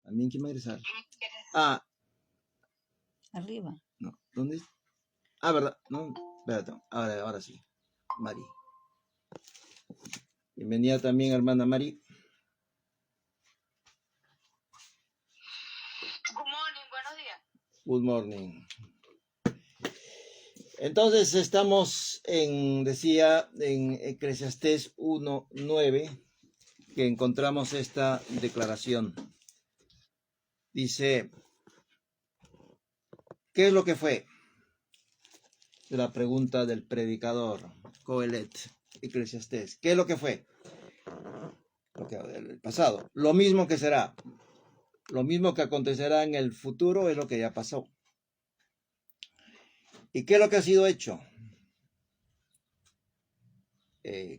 También quién va a ingresar. Ah, Arriba. no, ¿dónde? Ah, ¿verdad? No, espérate, ahora sí. Mari. Bienvenida también, hermana Mari. Good morning, buenos días. Good morning. Entonces estamos decía, en Eclesiastés 1:9, que encontramos esta declaración. Dice, ¿qué es lo que fue? La pregunta del predicador, Coelet, Eclesiastés. ¿Qué es lo que fue? El pasado. Lo mismo que será. Lo mismo que acontecerá en el futuro es lo que ya pasó. ¿Y qué es lo que ha sido hecho?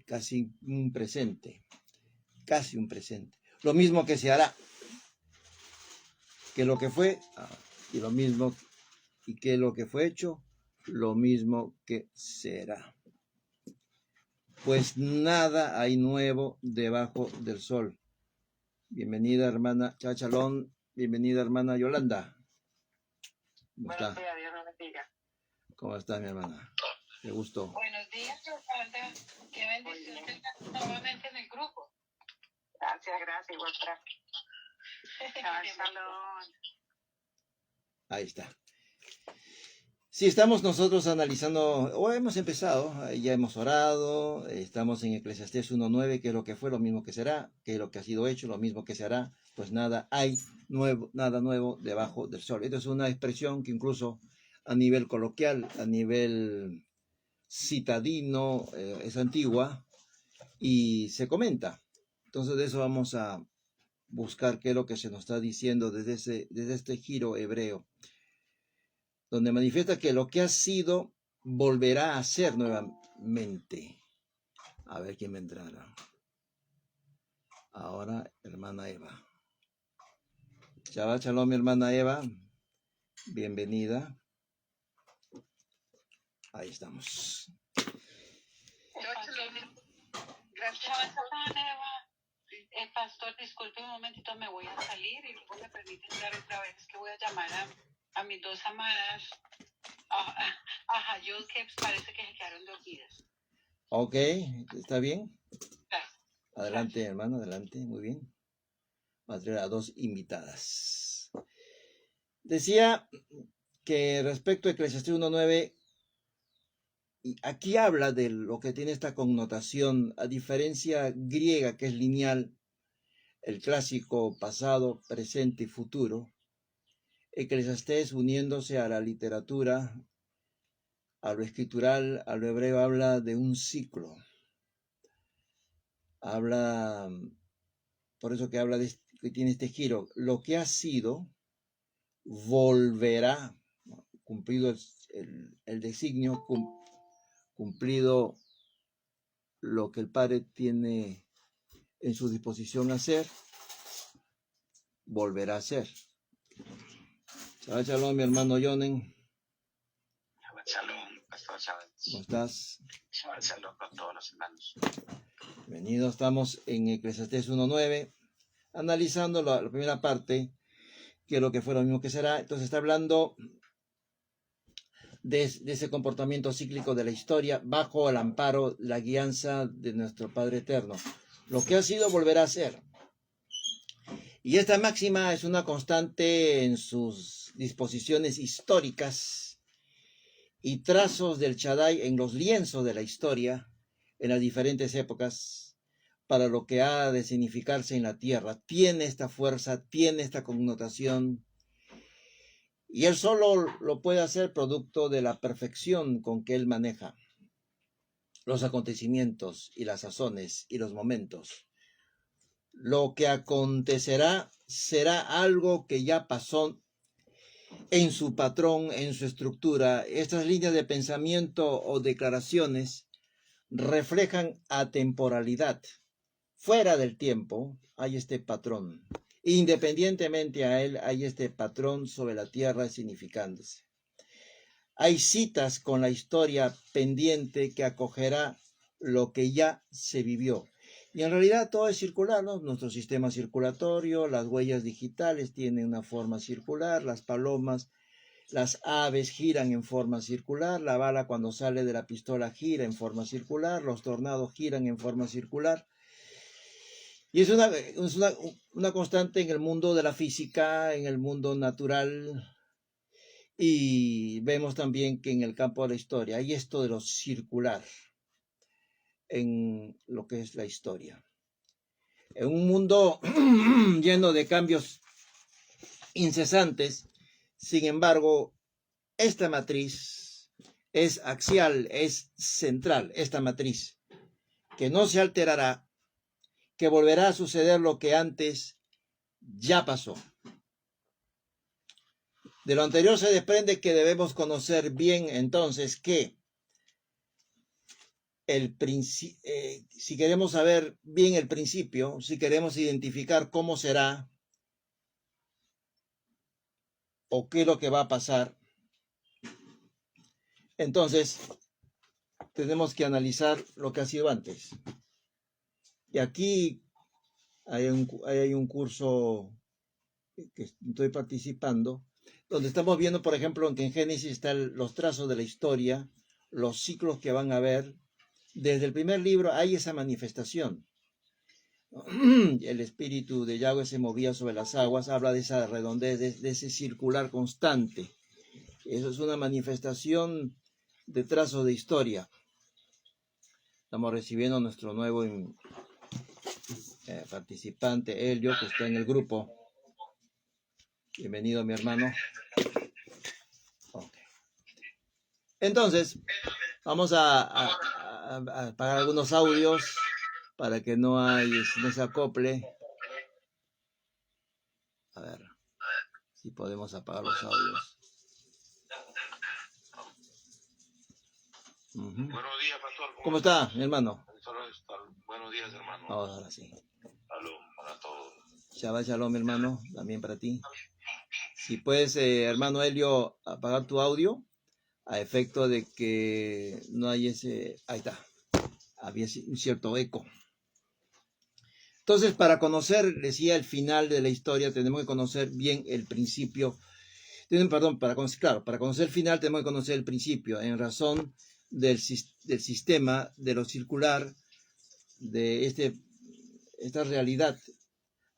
Casi un presente. Casi un presente. Lo mismo que se hará. Que lo que fue, y lo mismo, y que lo que fue hecho, lo mismo que será. Pues nada hay nuevo debajo del sol. Bienvenida, hermana Chachalón. Bienvenida, hermana Yolanda. ¿Cómo está? Buenos días, Dios los bendiga. ¿Cómo está, mi hermana? Qué gusto. Buenos días, Yolanda. Qué bendición tenerte nuevamente en el grupo. Gracias, igual para Shalom. Ahí está. Sí, estamos nosotros analizando, o hemos empezado, ya hemos orado, estamos en Eclesiastés 1:9, que es lo que fue, lo mismo que será, que es lo que ha sido hecho, lo mismo que se hará, pues nada hay nuevo, nada nuevo debajo del sol. Esto es una expresión que incluso a nivel coloquial, a nivel citadino, es antigua y se comenta. Entonces de eso vamos a buscar qué es lo que se nos está diciendo desde este giro hebreo, donde manifiesta que lo que ha sido volverá a ser nuevamente. A ver quién vendrá. Ahora, hermana Eva. Shabbat shalom, mi hermana Eva. Bienvenida. Ahí estamos. Gracias, Eva. Pastor, disculpe un momentito, me voy a salir y luego me permite entrar otra vez, que voy a llamar a mis dos amadas, a Hayot, que parece que se quedaron dormidas. Ok, ¿está bien? Gracias. Adelante, Gracias. hermano, adelante, muy bien. Va a traer a dos invitadas. Decía que respecto a Eclesiastés 1:9, aquí habla de lo que tiene esta connotación, a diferencia griega, que es lineal, el clásico pasado, presente y futuro. Eclesiastés, uniéndose a la literatura, a lo escritural, a lo hebreo, habla de un ciclo. Habla, por eso que habla que tiene este giro. Lo que ha sido, volverá, cumplido el designio, cumplido lo que el Padre tiene en su disposición a hacer, volverá a ser. Shabbat shalom, mi hermano Yonen. Shabbat shalom, pastor Shabbat. ¿Cómo estás? Shabbat shalom con todos los hermanos. Bienvenidos, estamos en Eclesiastés 1:9, analizando la primera parte, que es lo que fue, lo mismo que será. Entonces está hablando de ese comportamiento cíclico de la historia bajo el amparo, la guianza de nuestro Padre Eterno. Lo que ha sido volverá a ser. Y esta máxima es una constante en sus disposiciones históricas y trazos del Shaddai en los lienzos de la historia en las diferentes épocas para lo que ha de significarse en la tierra. Tiene esta fuerza, tiene esta connotación, y él solo lo puede hacer producto de la perfección con que él maneja los acontecimientos y las sazones y los momentos. Lo que acontecerá será algo que ya pasó en su patrón, en su estructura. Estas líneas de pensamiento o declaraciones reflejan atemporalidad. Fuera del tiempo hay este patrón. Independientemente a él hay este patrón sobre la tierra significándose. Hay citas con la historia pendiente que acogerá lo que ya se vivió. Y en realidad todo es circular, ¿no? Nuestro sistema circulatorio, las huellas digitales tienen una forma circular, las palomas, las aves giran en forma circular, la bala cuando sale de la pistola gira en forma circular, los tornados giran en forma circular. Y es una constante en el mundo de la física, en el mundo natural, y vemos también que en el campo de la historia hay esto de lo circular en lo que es la historia. En un mundo lleno de cambios incesantes, sin embargo, esta matriz es axial, es central, esta matriz, que no se alterará, que volverá a suceder lo que antes ya pasó. De lo anterior se desprende que debemos conocer bien entonces que si queremos saber bien el principio, si queremos identificar cómo será o qué es lo que va a pasar, entonces tenemos que analizar lo que ha sido antes. Y aquí hay un curso que estoy participando, donde estamos viendo, por ejemplo, que en Génesis están los trazos de la historia, los ciclos que van a haber. Desde el primer libro hay esa manifestación. El espíritu de Yahweh se movía sobre las aguas, habla de esa redondez, de ese circular constante. Eso es una manifestación de trazo de historia. Estamos recibiendo a nuestro nuevo participante, Elio, que está en el grupo. Bienvenido, mi hermano. Okay. Entonces, vamos a apagar algunos audios para que no se acople. A ver si podemos apagar los audios. Buenos días, pastor. ¿Cómo está, mi hermano? Buenos días, hermano. Ahora sí. Salud para todos. Shabbat shalom, mi hermano, también para ti. Si puedes, hermano Helio, apagar tu audio a efecto de que no hay ese... Ahí está. Había un cierto eco. Entonces, para conocer, decía, el final de la historia, tenemos que conocer bien el principio. Perdón, para conocer el final tenemos que conocer el principio, en razón del sistema, de lo circular, de esta realidad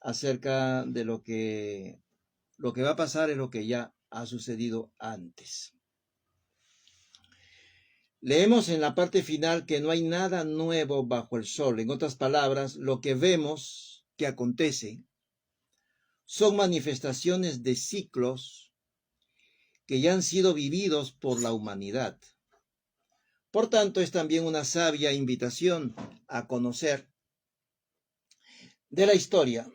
acerca de lo que va a pasar es lo que ya ha sucedido antes. Leemos en la parte final que no hay nada nuevo bajo el sol. En otras palabras, lo que vemos que acontece son manifestaciones de ciclos que ya han sido vividos por la humanidad. Por tanto, es también una sabia invitación a conocer de la historia,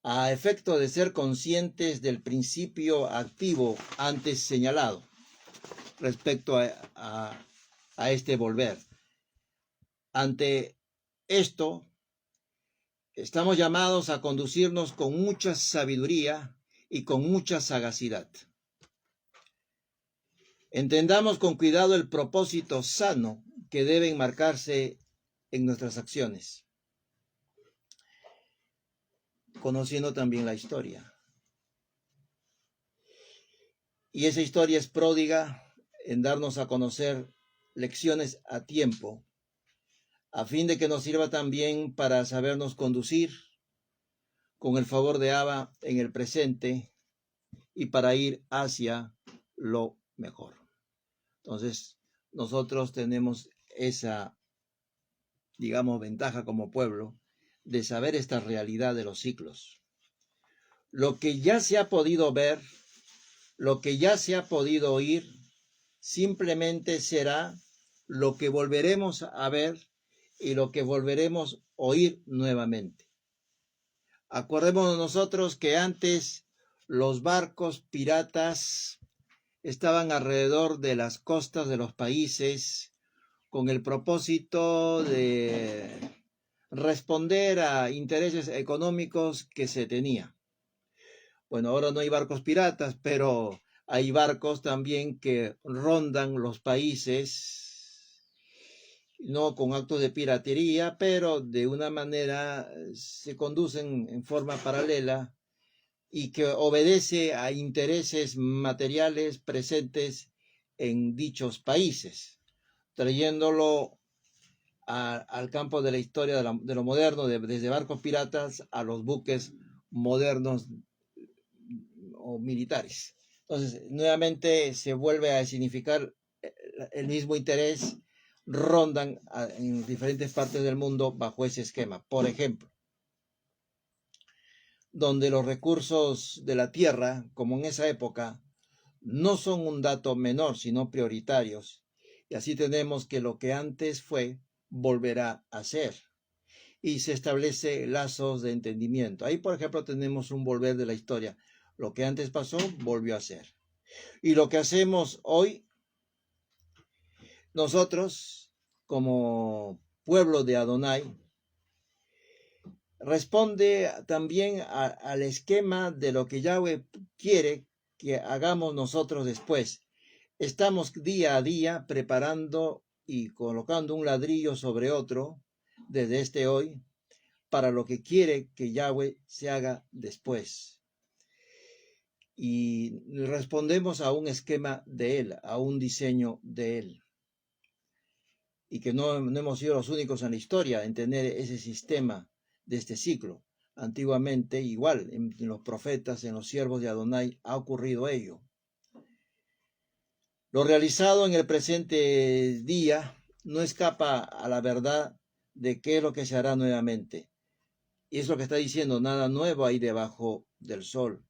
a efecto de ser conscientes del principio activo antes señalado respecto a este volver. Ante esto, estamos llamados a conducirnos con mucha sabiduría y con mucha sagacidad. Entendamos con cuidado el propósito sano que debe enmarcarse en nuestras acciones, conociendo también la historia. Y esa historia es pródiga en darnos a conocer lecciones a tiempo, a fin de que nos sirva también para sabernos conducir con el favor de Abba en el presente y para ir hacia lo mejor. Entonces, nosotros tenemos esa, digamos, ventaja como pueblo de saber esta realidad de los ciclos. Lo que ya se ha podido ver, lo que ya se ha podido oír, simplemente será lo que volveremos a ver y lo que volveremos a oír nuevamente. Acordémonos nosotros que antes los barcos piratas estaban alrededor de las costas de los países con el propósito de responder a intereses económicos que se tenía. Bueno, ahora no hay barcos piratas, pero hay barcos también que rondan los países no con actos de piratería, pero de una manera se conducen en forma paralela y que obedece a intereses materiales presentes en dichos países, trayéndolo al campo de la historia de lo moderno, desde barcos piratas a los buques modernos o militares. Entonces, nuevamente se vuelve a significar el mismo interés, rondan en diferentes partes del mundo bajo ese esquema. Por ejemplo, donde los recursos de la tierra, como en esa época, no son un dato menor, sino prioritarios. Y así tenemos que lo que antes fue, volverá a ser. Y se establece lazos de entendimiento. Ahí, por ejemplo, tenemos un volver de la historia. Lo que antes pasó, volvió a ser. Y lo que hacemos hoy, nosotros, como pueblo de Adonai, responde también al esquema de lo que Yahweh quiere que hagamos nosotros después. Estamos día a día preparando y colocando un ladrillo sobre otro desde este hoy para lo que quiere que Yahweh se haga después. Y respondemos a un esquema de Él, a un diseño de Él. Y que no hemos sido los únicos en la historia en tener ese sistema de este ciclo. Antiguamente, igual, en los profetas, en los siervos de Adonai, ha ocurrido ello. Lo realizado en el presente día no escapa a la verdad de qué es lo que se hará nuevamente. Y es lo que está diciendo, nada nuevo hay debajo del sol.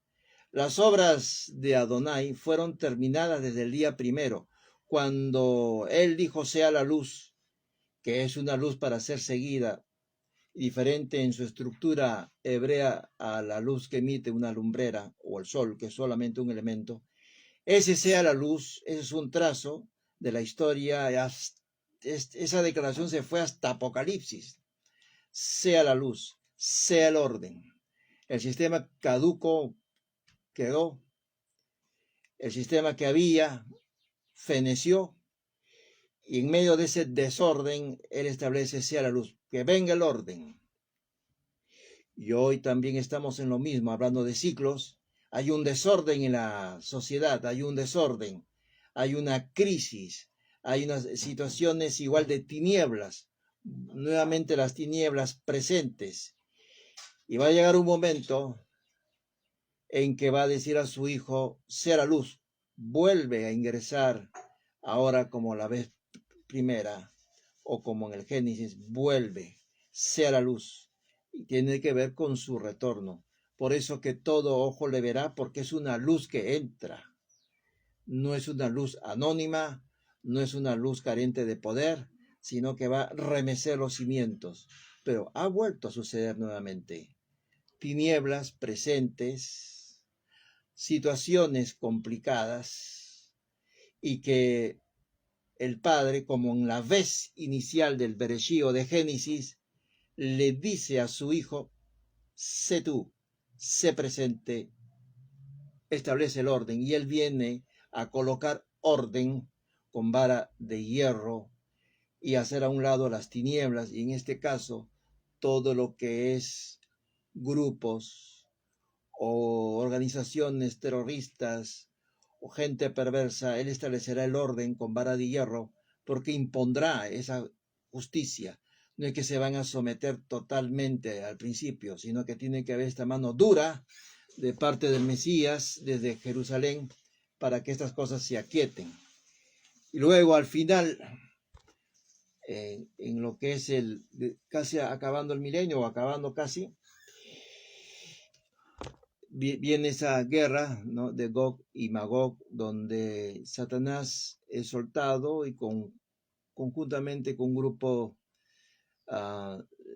Las obras de Adonai fueron terminadas desde el día primero, cuando Él dijo sea la luz, que es una luz para ser seguida, diferente en su estructura hebrea a la luz que emite una lumbrera o el sol, que es solamente un elemento. Ese sea la luz, ese es un trazo de la historia. Esa declaración se fue hasta Apocalipsis. Sea la luz, sea el orden. El sistema caduco quedó. El sistema que había feneció. Y en medio de ese desorden, Él establece sea la luz. Que venga el orden. Y hoy también estamos en lo mismo, hablando de ciclos. Hay un desorden en la sociedad, hay un desorden, hay una crisis, hay unas situaciones igual de tinieblas, nuevamente las tinieblas presentes. Y va a llegar un momento en que va a decir a su hijo, sea la luz, vuelve a ingresar ahora como la vez primera, o como en el Génesis, vuelve, sea la luz. Y tiene que ver con su retorno. Por eso que todo ojo le verá, porque es una luz que entra. No es una luz anónima, no es una luz carente de poder, sino que va a remecer los cimientos. Pero ha vuelto a suceder nuevamente. Tinieblas presentes, situaciones complicadas, y que el Padre, como en la vez inicial del Bereshí o de Génesis, le dice a su hijo, sé tú, sé presente, establece el orden. Y él viene a colocar orden con vara de hierro y hacer a un lado las tinieblas, y en este caso todo lo que es grupos o organizaciones terroristas o gente perversa. Él establecerá el orden con vara de hierro, porque impondrá esa justicia. No es que se van a someter totalmente al principio, sino que tiene que haber esta mano dura de parte del Mesías desde Jerusalén para que estas cosas se aquieten. Y luego al final, en lo que es casi acabando el milenio o acabando casi, viene esa guerra, ¿no?, de Gog y Magog, donde Satanás es soltado y conjuntamente con un grupo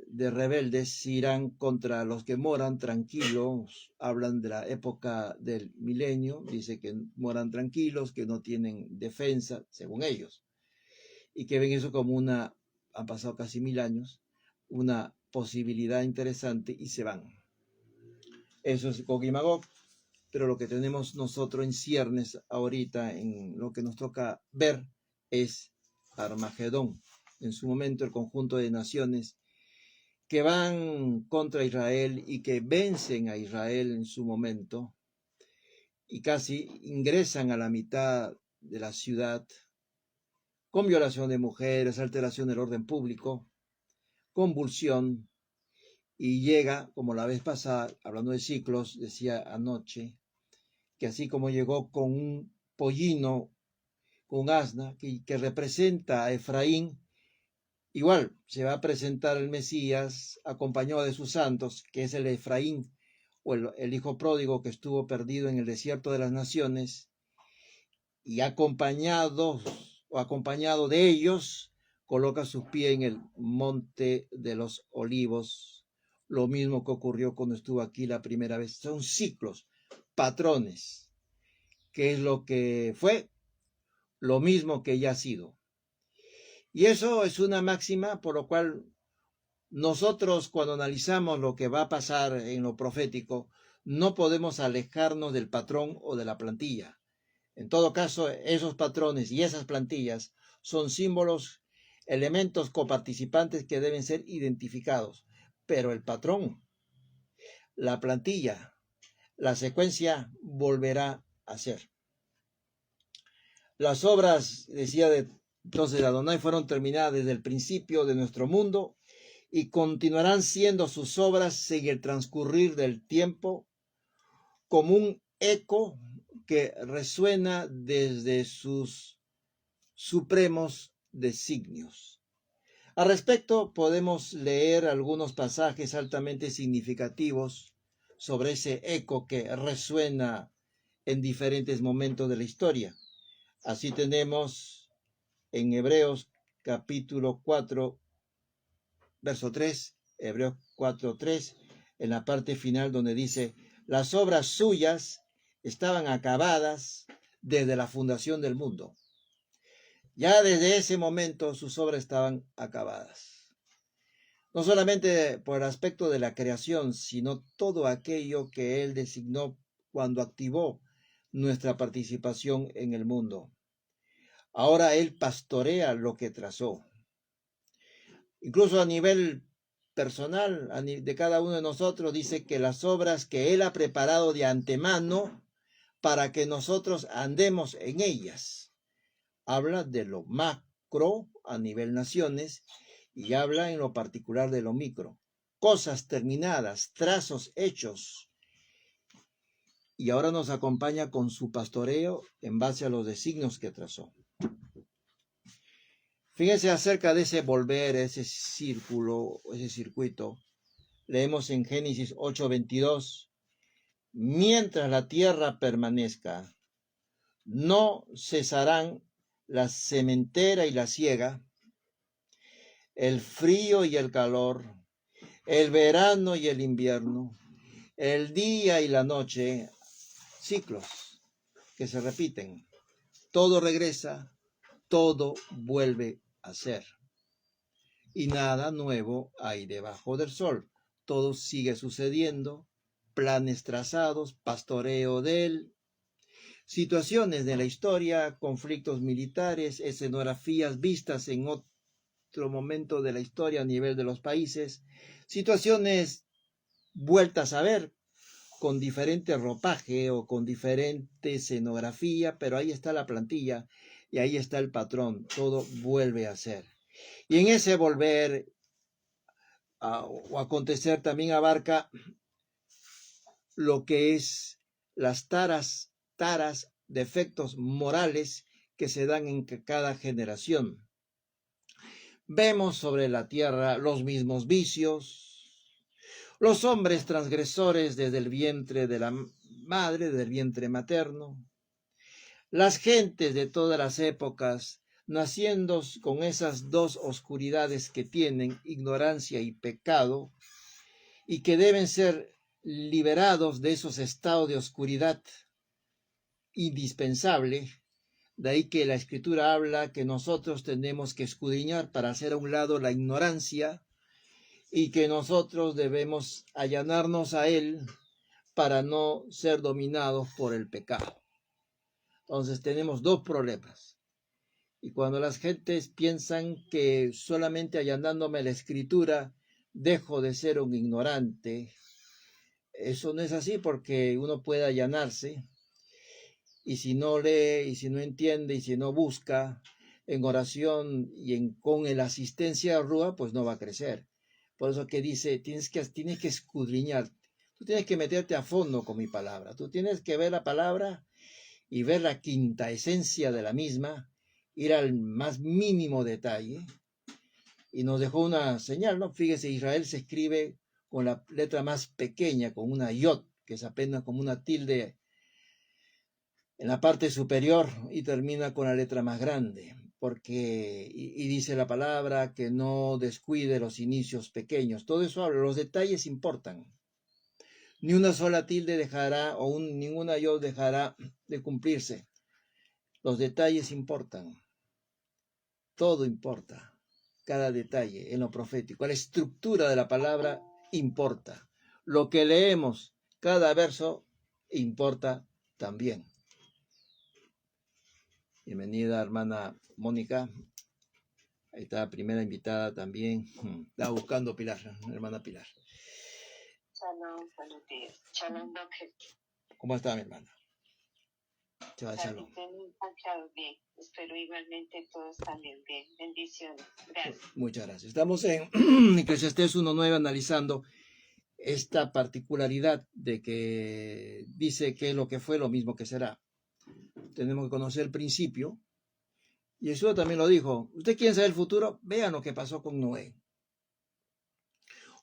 de rebeldes irán contra los que moran tranquilos. Hablan de la época del milenio, dice que moran tranquilos, que no tienen defensa, según ellos, y que ven eso como han pasado casi 1000 años, una posibilidad interesante, y se van. Eso es Gog y Magog. Pero lo que tenemos nosotros en ciernes ahorita, en lo que nos toca ver, es Armagedón, en su momento el conjunto de naciones que van contra Israel y que vencen a Israel en su momento y casi ingresan a la mitad de la ciudad con violación de mujeres, alteración del orden público, convulsión, y llega, como la vez pasada, hablando de ciclos, decía anoche, que así como llegó con un pollino, con un asna, que representa a Efraín, igual se va a presentar el Mesías acompañado de sus santos, que es el Efraín, o el hijo pródigo que estuvo perdido en el desierto de las naciones, y acompañado de ellos, coloca sus pies en el monte de los olivos, lo mismo que ocurrió cuando estuvo aquí la primera vez. Son ciclos, patrones, que es lo que fue, lo mismo que ya ha sido. Y eso es una máxima por lo cual nosotros, cuando analizamos lo que va a pasar en lo profético, no podemos alejarnos del patrón o de la plantilla. En todo caso, esos patrones y esas plantillas son símbolos, elementos coparticipantes que deben ser identificados. Pero el patrón, la plantilla, la secuencia volverá a ser. Las obras, decía entonces Adonai, fueron terminadas desde el principio de nuestro mundo y continuarán siendo sus obras en el transcurrir del tiempo como un eco que resuena desde sus supremos designios. Al respecto, podemos leer algunos pasajes altamente significativos sobre ese eco que resuena en diferentes momentos de la historia. Así tenemos en Hebreos capítulo 4, verso 3, Hebreos 4, 3, en la parte final donde dice, las obras suyas estaban acabadas desde la fundación del mundo. Ya desde ese momento sus obras estaban acabadas. No solamente por el aspecto de la creación, sino todo aquello que Él designó cuando activó nuestra participación en el mundo. Ahora Él pastorea lo que trazó. Incluso a nivel personal, de cada uno de nosotros, dice que las obras que Él ha preparado de antemano para que nosotros andemos en ellas. Habla de lo macro a nivel naciones y habla en lo particular de lo micro. Cosas terminadas, trazos hechos. Y ahora nos acompaña con su pastoreo en base a los designios que trazó. Fíjense acerca de ese volver, ese círculo, ese circuito. Leemos en Génesis 8:22. Mientras la tierra permanezca, no cesarán la sementera y la siega, el frío y el calor, el verano y el invierno, el día y la noche, ciclos que se repiten. Todo regresa, todo vuelve a ser. Y nada nuevo hay debajo del sol. Todo sigue sucediendo, planes trazados, pastoreo de él, situaciones de la historia, conflictos militares, escenografías vistas en otro momento de la historia a nivel de los países, situaciones vueltas a ver con diferente ropaje o con diferente escenografía, pero ahí está la plantilla y ahí está el patrón, todo vuelve a ser. Y en ese volver o acontecer también abarca lo que es las taras, defectos morales que se dan en cada generación. Vemos sobre la tierra los mismos vicios, los hombres transgresores desde el vientre de la madre, desde el vientre materno, las gentes de todas las épocas, naciendo con esas dos oscuridades que tienen, ignorancia y pecado, y que deben ser liberados de esos estados de oscuridad indispensable. De ahí que la Escritura habla que nosotros tenemos que escudriñar para hacer a un lado la ignorancia y que nosotros debemos allanarnos a Él para no ser dominados por el pecado. Entonces tenemos dos problemas. Y cuando las gentes piensan que solamente allanándome la escritura dejo de ser un ignorante, eso no es así, porque uno puede allanarse y si no lee, y si no entiende, y si no busca en oración y con la asistencia de Rúa, pues no va a crecer. Por eso que dice, tienes que escudriñar, tú tienes que meterte a fondo con mi palabra, tú tienes que ver la palabra y ver la quinta esencia de la misma, ir al más mínimo detalle. Y nos dejó una señal, ¿no? Fíjese, Israel se escribe con la letra más pequeña, con una yod, que es apenas como una tilde en la parte superior, y termina con la letra más grande, porque, y dice la palabra, que no descuide los inicios pequeños. Todo eso habla, los detalles importan. Ni una sola tilde dejará, ninguna yod dejará de cumplirse. Los detalles importan. Todo importa. Cada detalle en lo profético. La estructura de la palabra importa. Lo que leemos, cada verso, importa también. Bienvenida, hermana Mónica. Ahí está, primera invitada también. Estaba buscando Pilar, hermana Pilar. Shalom, buenos días. Shalom, doctor. ¿Cómo está, mi hermana? Shalom. Bien. Espero igualmente todos también bien. Bendiciones. Gracias. Muchas gracias. Estamos en Eclesiastés 1.9 analizando esta particularidad de que dice que lo que fue lo mismo que será. Tenemos que conocer el principio. Y Jesús también lo dijo. ¿Usted quiere saber el futuro? Vean lo que pasó con Noé.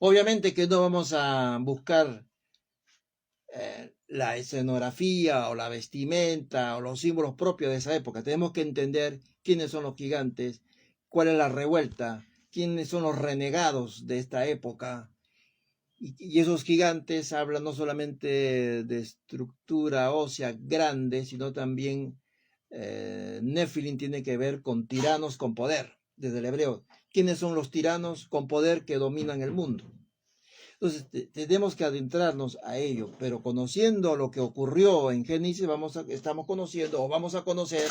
Obviamente que no vamos a buscar la escenografía o la vestimenta o los símbolos propios de esa época. Tenemos que entender quiénes son los gigantes, cuál es la revuelta, quiénes son los renegados de esta época. Y esos gigantes hablan no solamente de estructura ósea grande, sino también Nephilim tiene que ver con tiranos con poder, desde el hebreo. ¿Quiénes son los tiranos con poder que dominan el mundo? Entonces, tenemos que adentrarnos a ello, pero conociendo lo que ocurrió en Génesis, estamos conociendo o vamos a conocer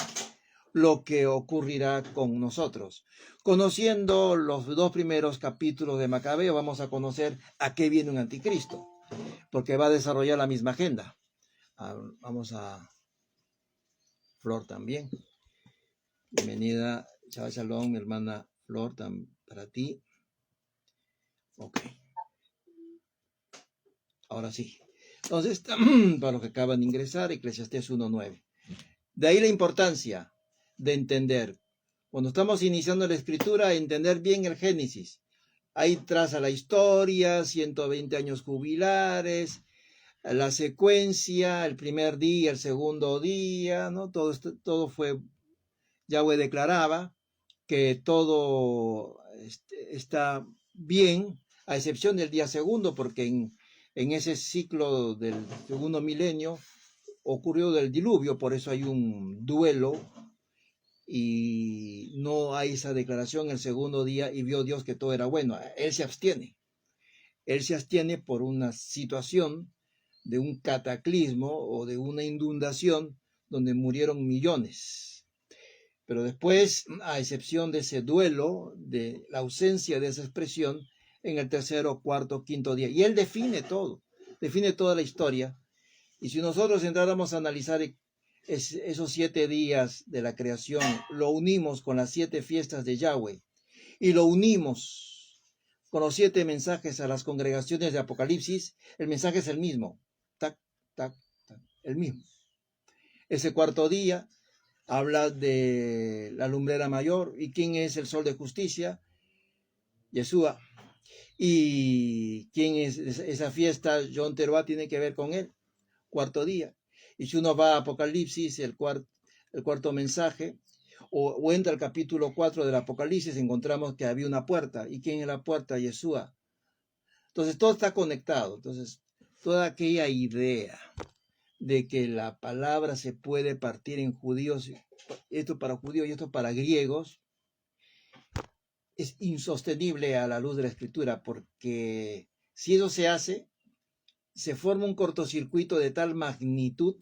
lo que ocurrirá con nosotros. Conociendo los 2 primeros capítulos de Macabeo, vamos a conocer a qué viene un anticristo, porque va a desarrollar la misma agenda. Vamos a Flor también. Bienvenida, Shabbat Shalom, mi hermana Flor, para ti. Ok. Ahora sí. Entonces, para los que acaban de ingresar, Eclesiastés 1.9. De ahí la importancia de entender. Cuando estamos iniciando la escritura, entender bien el Génesis. Ahí traza la historia, 120 años jubilares, la secuencia, el primer día, el segundo día, ¿no? Todo fue, Yahweh declaraba que todo está bien, a excepción del día segundo, porque en ese ciclo del segundo milenio ocurrió del diluvio, por eso hay un duelo y no hay esa declaración el segundo día y vio Dios que todo era bueno. Él se abstiene por una situación de un cataclismo o de una inundación donde murieron millones. Pero después, a excepción de ese duelo, de la ausencia de esa expresión, en el tercero, cuarto, quinto día. Y él define todo, define toda la historia. Y si nosotros entráramos a analizar esos 7 días de la creación, lo unimos con las 7 fiestas de Yahweh y lo unimos con los 7 mensajes a las congregaciones de Apocalipsis, el mensaje es el mismo. Tac, tac, tac, el mismo. Ese cuarto día habla de la lumbrera mayor. ¿Y quién es el sol de justicia? Yeshua. ¿Y quién es esa fiesta? Yom Teruah tiene que ver con él. Cuarto día. Y si uno va a Apocalipsis, el cuarto mensaje, o entra al capítulo 4 del Apocalipsis, encontramos que había una puerta. ¿Y quién es la puerta? Yeshua. Entonces todo está conectado. Entonces toda aquella idea de que la palabra se puede partir en judíos, esto para judíos y esto para griegos, es insostenible a la luz de la escritura, porque si eso se hace, se forma un cortocircuito de tal magnitud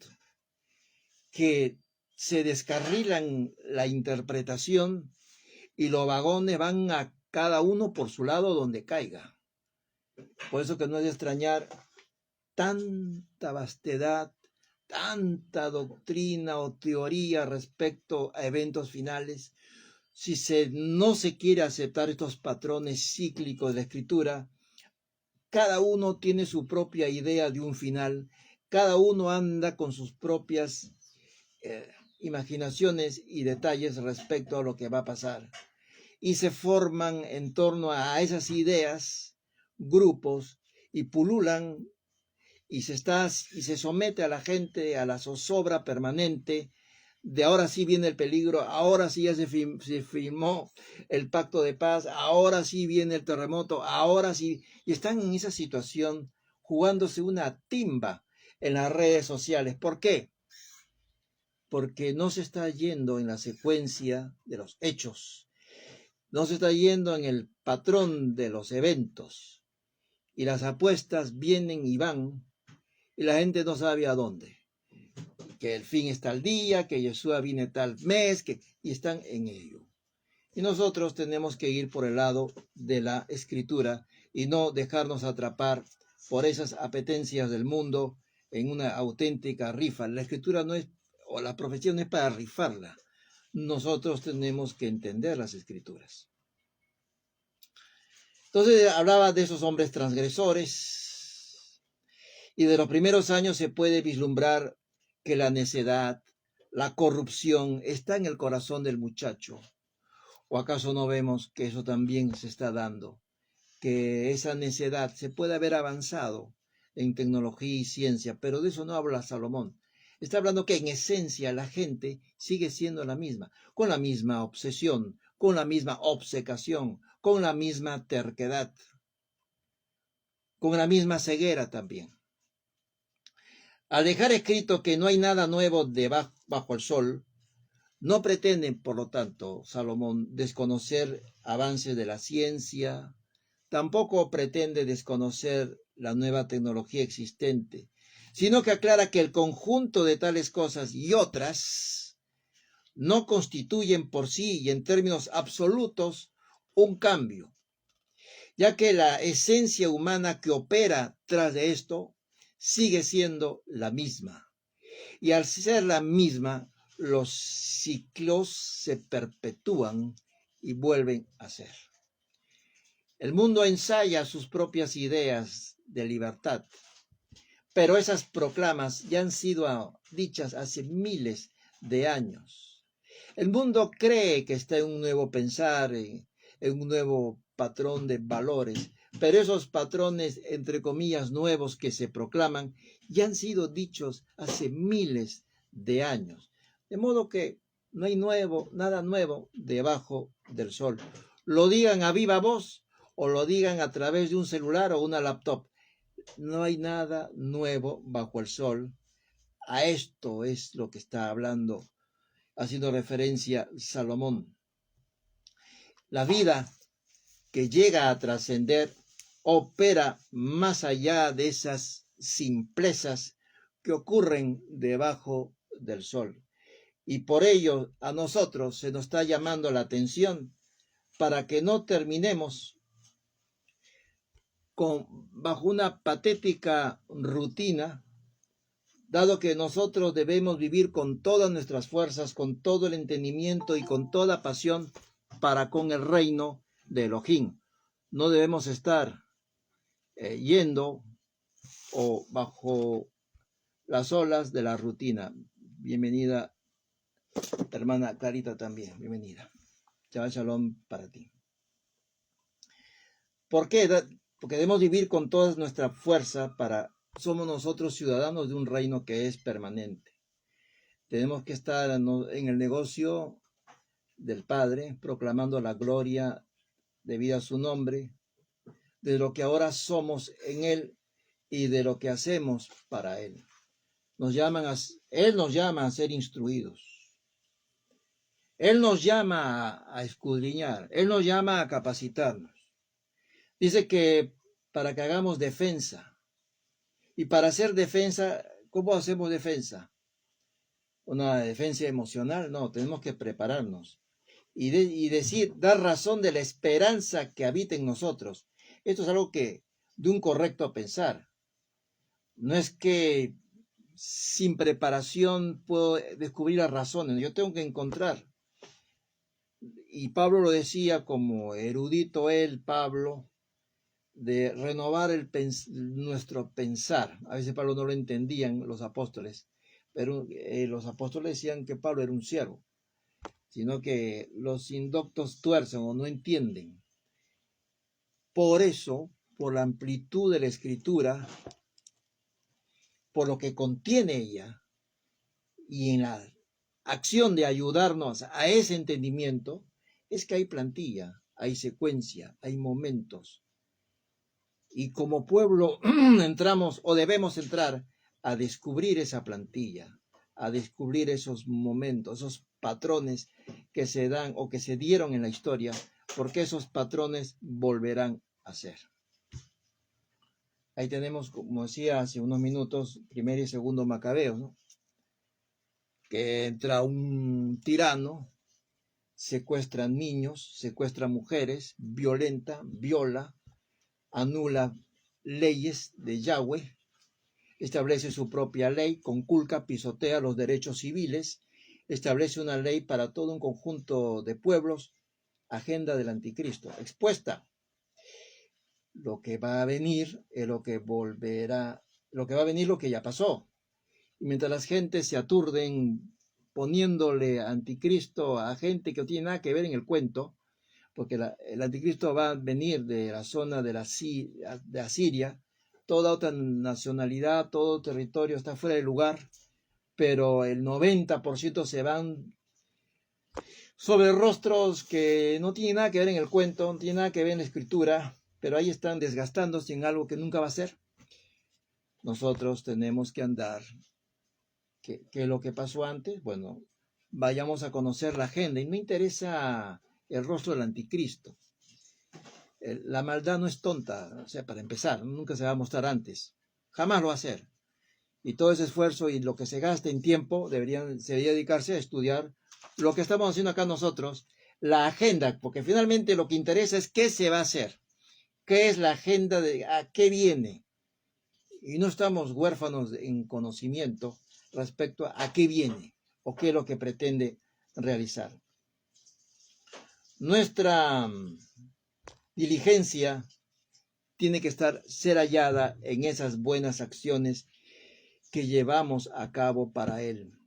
que se descarrilan la interpretación y los vagones van a cada uno por su lado donde caiga. Por eso que no es de extrañar tanta vastedad, tanta doctrina o teoría respecto a eventos finales. Si no se quiere aceptar estos patrones cíclicos de la Escritura, cada uno tiene su propia idea de un final, cada uno anda con sus propias imaginaciones y detalles respecto a lo que va a pasar. Y se forman en torno a esas ideas grupos y pululan y se somete a la gente a la zozobra permanente de ahora sí viene el peligro, ahora sí ya se firmó el pacto de paz, ahora sí viene el terremoto, ahora sí, y están en esa situación jugándose una timba en las redes sociales. ¿Por qué? Porque no se está yendo en la secuencia de los hechos, no se está yendo en el patrón de los eventos, y las apuestas vienen y van, y la gente no sabe a dónde. Que el fin está al día, que Yeshua viene tal mes, y están en ello. Y nosotros tenemos que ir por el lado de la Escritura y no dejarnos atrapar por esas apetencias del mundo en una auténtica rifa. La Escritura no es, o la profecía no es para rifarla. Nosotros tenemos que entender las Escrituras. Entonces hablaba de esos hombres transgresores y de los primeros años se puede vislumbrar que la necedad, la corrupción está en el corazón del muchacho. ¿O acaso no vemos que eso también se está dando? Que esa necedad se puede haber avanzado en tecnología y ciencia, pero de eso no habla Salomón. Está hablando que en esencia la gente sigue siendo la misma, con la misma obsesión, con la misma obcecación, con la misma terquedad, con la misma ceguera también. Al dejar escrito que no hay nada nuevo bajo el sol, no pretenden, por lo tanto, Salomón, desconocer avances de la ciencia, tampoco pretende desconocer la nueva tecnología existente, sino que aclara que el conjunto de tales cosas y otras no constituyen por sí y en términos absolutos un cambio, ya que la esencia humana que opera tras de esto sigue siendo la misma. Y al ser la misma, los ciclos se perpetúan y vuelven a ser. El mundo ensaya sus propias ideas de libertad, pero esas proclamas ya han sido dichas hace miles de años. El mundo cree que está en un nuevo pensar, en un nuevo patrón de valores, pero esos patrones, entre comillas, nuevos que se proclaman, ya han sido dichos hace miles de años. De modo que no hay nada nuevo debajo del sol. Lo digan a viva voz o lo digan a través de un celular o una laptop. No hay nada nuevo bajo el sol. A esto es lo que está hablando, haciendo referencia Salomón. La vida que llega a trascender opera más allá de esas simplezas que ocurren debajo del sol. Y por ello a nosotros se nos está llamando la atención para que no terminemos bajo una patética rutina, dado que nosotros debemos vivir con todas nuestras fuerzas, con todo el entendimiento y con toda pasión para con el reino de Elohim. No debemos estar yendo o bajo las olas de la rutina. Bienvenida, hermana Clarita, también. Bienvenida. Shabbat Shalom para ti. ¿Por qué? Porque debemos vivir con toda nuestra fuerza somos nosotros ciudadanos de un reino que es permanente. Tenemos que estar en el negocio del Padre, proclamando la gloria debida a su nombre, de lo que ahora somos en Él y de lo que hacemos para Él. Él nos llama a ser instruidos. Él nos llama a escudriñar. Él nos llama a capacitarnos. Dice que para que hagamos defensa. Y para hacer defensa, ¿cómo hacemos defensa? una defensa emocional, no, tenemos que prepararnos y decir, dar razón de la esperanza que habita en nosotros. Esto es algo que, de un correcto pensar. No es que sin preparación puedo descubrir las razones, yo tengo que encontrar. Y Pablo lo decía como erudito él, Pablo, de renovar nuestro pensar. A veces Pablo no lo entendían los apóstoles, pero los apóstoles decían que Pablo era un siervo, sino que los indoctos tuercen o no entienden. Por eso, por la amplitud de la escritura, por lo que contiene ella, y en la acción de ayudarnos a ese entendimiento, es que hay plantilla, hay secuencia, hay momentos. Y como pueblo entramos o debemos entrar a descubrir esa plantilla, a descubrir esos momentos, esos patrones que se dan o que se dieron en la historia, porque esos patrones volverán a ser. Ahí tenemos, como decía hace unos minutos, primero y segundo Macabeos, ¿no? Que entra un tirano, secuestra niños, secuestra mujeres, violenta, viola, anula leyes de Yahweh, establece su propia ley, conculca, pisotea los derechos civiles, establece una ley para todo un conjunto de pueblos, agenda del anticristo, expuesta. Lo que va a venir es lo que volverá, lo que va a venir lo que ya pasó. Y mientras las gentes se aturden poniéndole anticristo a gente que no tiene nada que ver en el cuento, porque el anticristo va a venir de la zona de Asiria, toda otra nacionalidad, todo territorio está fuera de lugar, pero el 90% se van sobre rostros que no tienen nada que ver en el cuento, no tienen nada que ver en la escritura, pero ahí están desgastándose en algo que nunca va a ser. Nosotros tenemos que andar. ¿Qué es lo que pasó antes? Bueno, vayamos a conocer la agenda. Y me interesa el rostro del anticristo. La maldad no es tonta, o sea, para empezar, nunca se va a mostrar antes. Jamás lo va a hacer. Y todo ese esfuerzo y lo que se gasta en tiempo se debería dedicarse a estudiar lo que estamos haciendo acá nosotros, la agenda, porque finalmente lo que interesa es qué se va a hacer. ¿Qué es la agenda? ¿A qué viene? Y no estamos huérfanos en conocimiento respecto a qué viene o qué es lo que pretende realizar. Nuestra diligencia tiene que ser hallada en esas buenas acciones que llevamos a cabo para Él.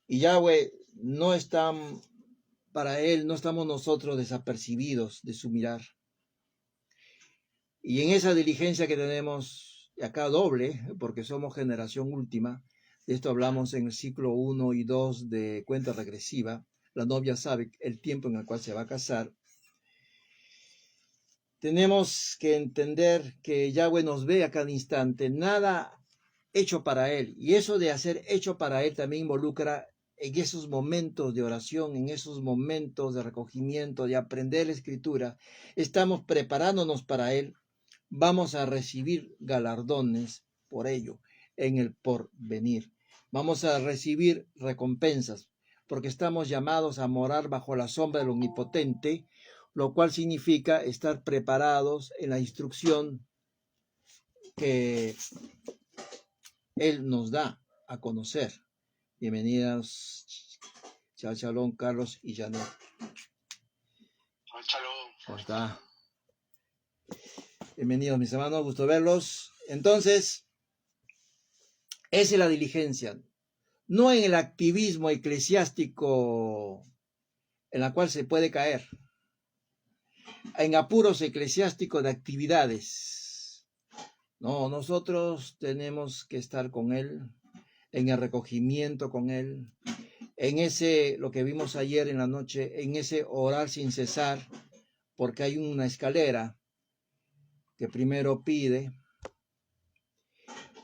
Y Yahweh no está, para Él no estamos nosotros desapercibidos de su mirar. Y en esa diligencia que tenemos, acá doble, porque somos generación última, de esto hablamos en el ciclo 1 y 2 de cuenta regresiva, la novia sabe el tiempo en el cual se va a casar. Tenemos que entender que Yahweh nos ve a cada instante, nada hecho para Él. Y eso de hacer hecho para Él también involucra en esos momentos de oración, en esos momentos de recogimiento, de aprender la Escritura. Estamos preparándonos para Él. Vamos a recibir galardones por ello en el porvenir. Vamos a recibir recompensas porque estamos llamados a morar bajo la sombra del Omnipotente, lo cual significa estar preparados en la instrucción que Él nos da a conocer. Bienvenidos, Shalom, Carlos y Janet. Shalom. ¿Cómo está? Bienvenidos, mis hermanos, gusto verlos. Entonces, esa es la diligencia, no en el activismo eclesiástico en la cual se puede caer, en apuros eclesiásticos de actividades. No, nosotros tenemos que estar con Él, en el recogimiento con Él, en ese, lo que vimos ayer en la noche, en ese orar sin cesar, porque hay una escalera que primero pide,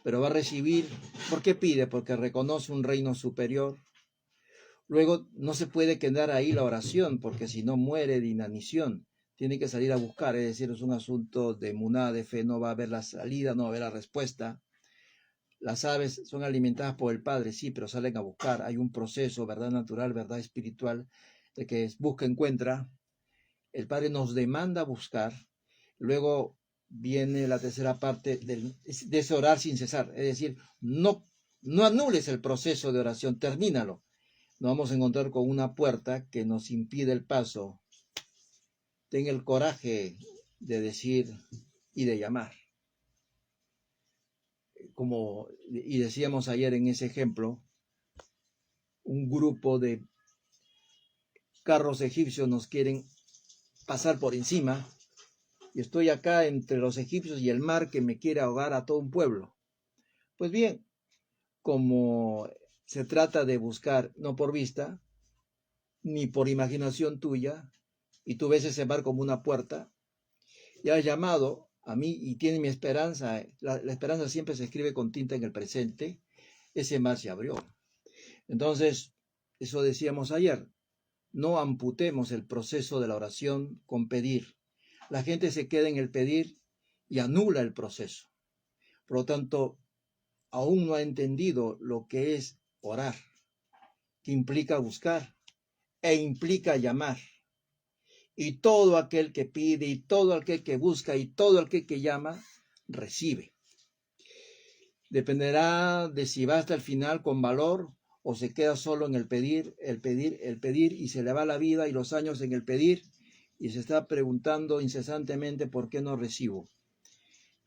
pero va a recibir. ¿Por qué pide? Porque reconoce un reino superior. Luego no se puede quedar ahí la oración, porque si no muere de inanición. Tiene que salir a buscar, es decir, es un asunto de emuná, de fe, no va a haber la salida, no va a haber la respuesta. Las aves son alimentadas por el Padre, sí, pero salen a buscar. Hay un proceso, verdad natural, verdad espiritual, de que es busca, encuentra. El Padre nos demanda buscar. Luego viene la tercera parte de ese orar sin cesar. Es decir, no anules el proceso de oración, termínalo. Nos vamos a encontrar con una puerta que nos impide el paso. Ten el coraje de decir y de llamar. Y decíamos ayer en ese ejemplo, un grupo de carros egipcios nos quieren pasar por encima y estoy acá entre los egipcios y el mar que me quiere ahogar a todo un pueblo. Pues bien, como se trata de buscar no por vista ni por imaginación tuya, y tú ves ese mar como una puerta, y has llamado a mí y tienes mi esperanza, la esperanza siempre se escribe con tinta en el presente, ese mar se abrió. Entonces, eso decíamos ayer, no amputemos el proceso de la oración con pedir. La gente se queda en el pedir y anula el proceso. Por lo tanto, aún no ha entendido lo que es orar, que implica buscar e implica llamar. Y todo aquel que pide, y todo aquel que busca, y todo aquel que llama, recibe. Dependerá de si va hasta el final con valor o se queda solo en el pedir, y se le va la vida y los años en el pedir, y se está preguntando incesantemente por qué no recibo.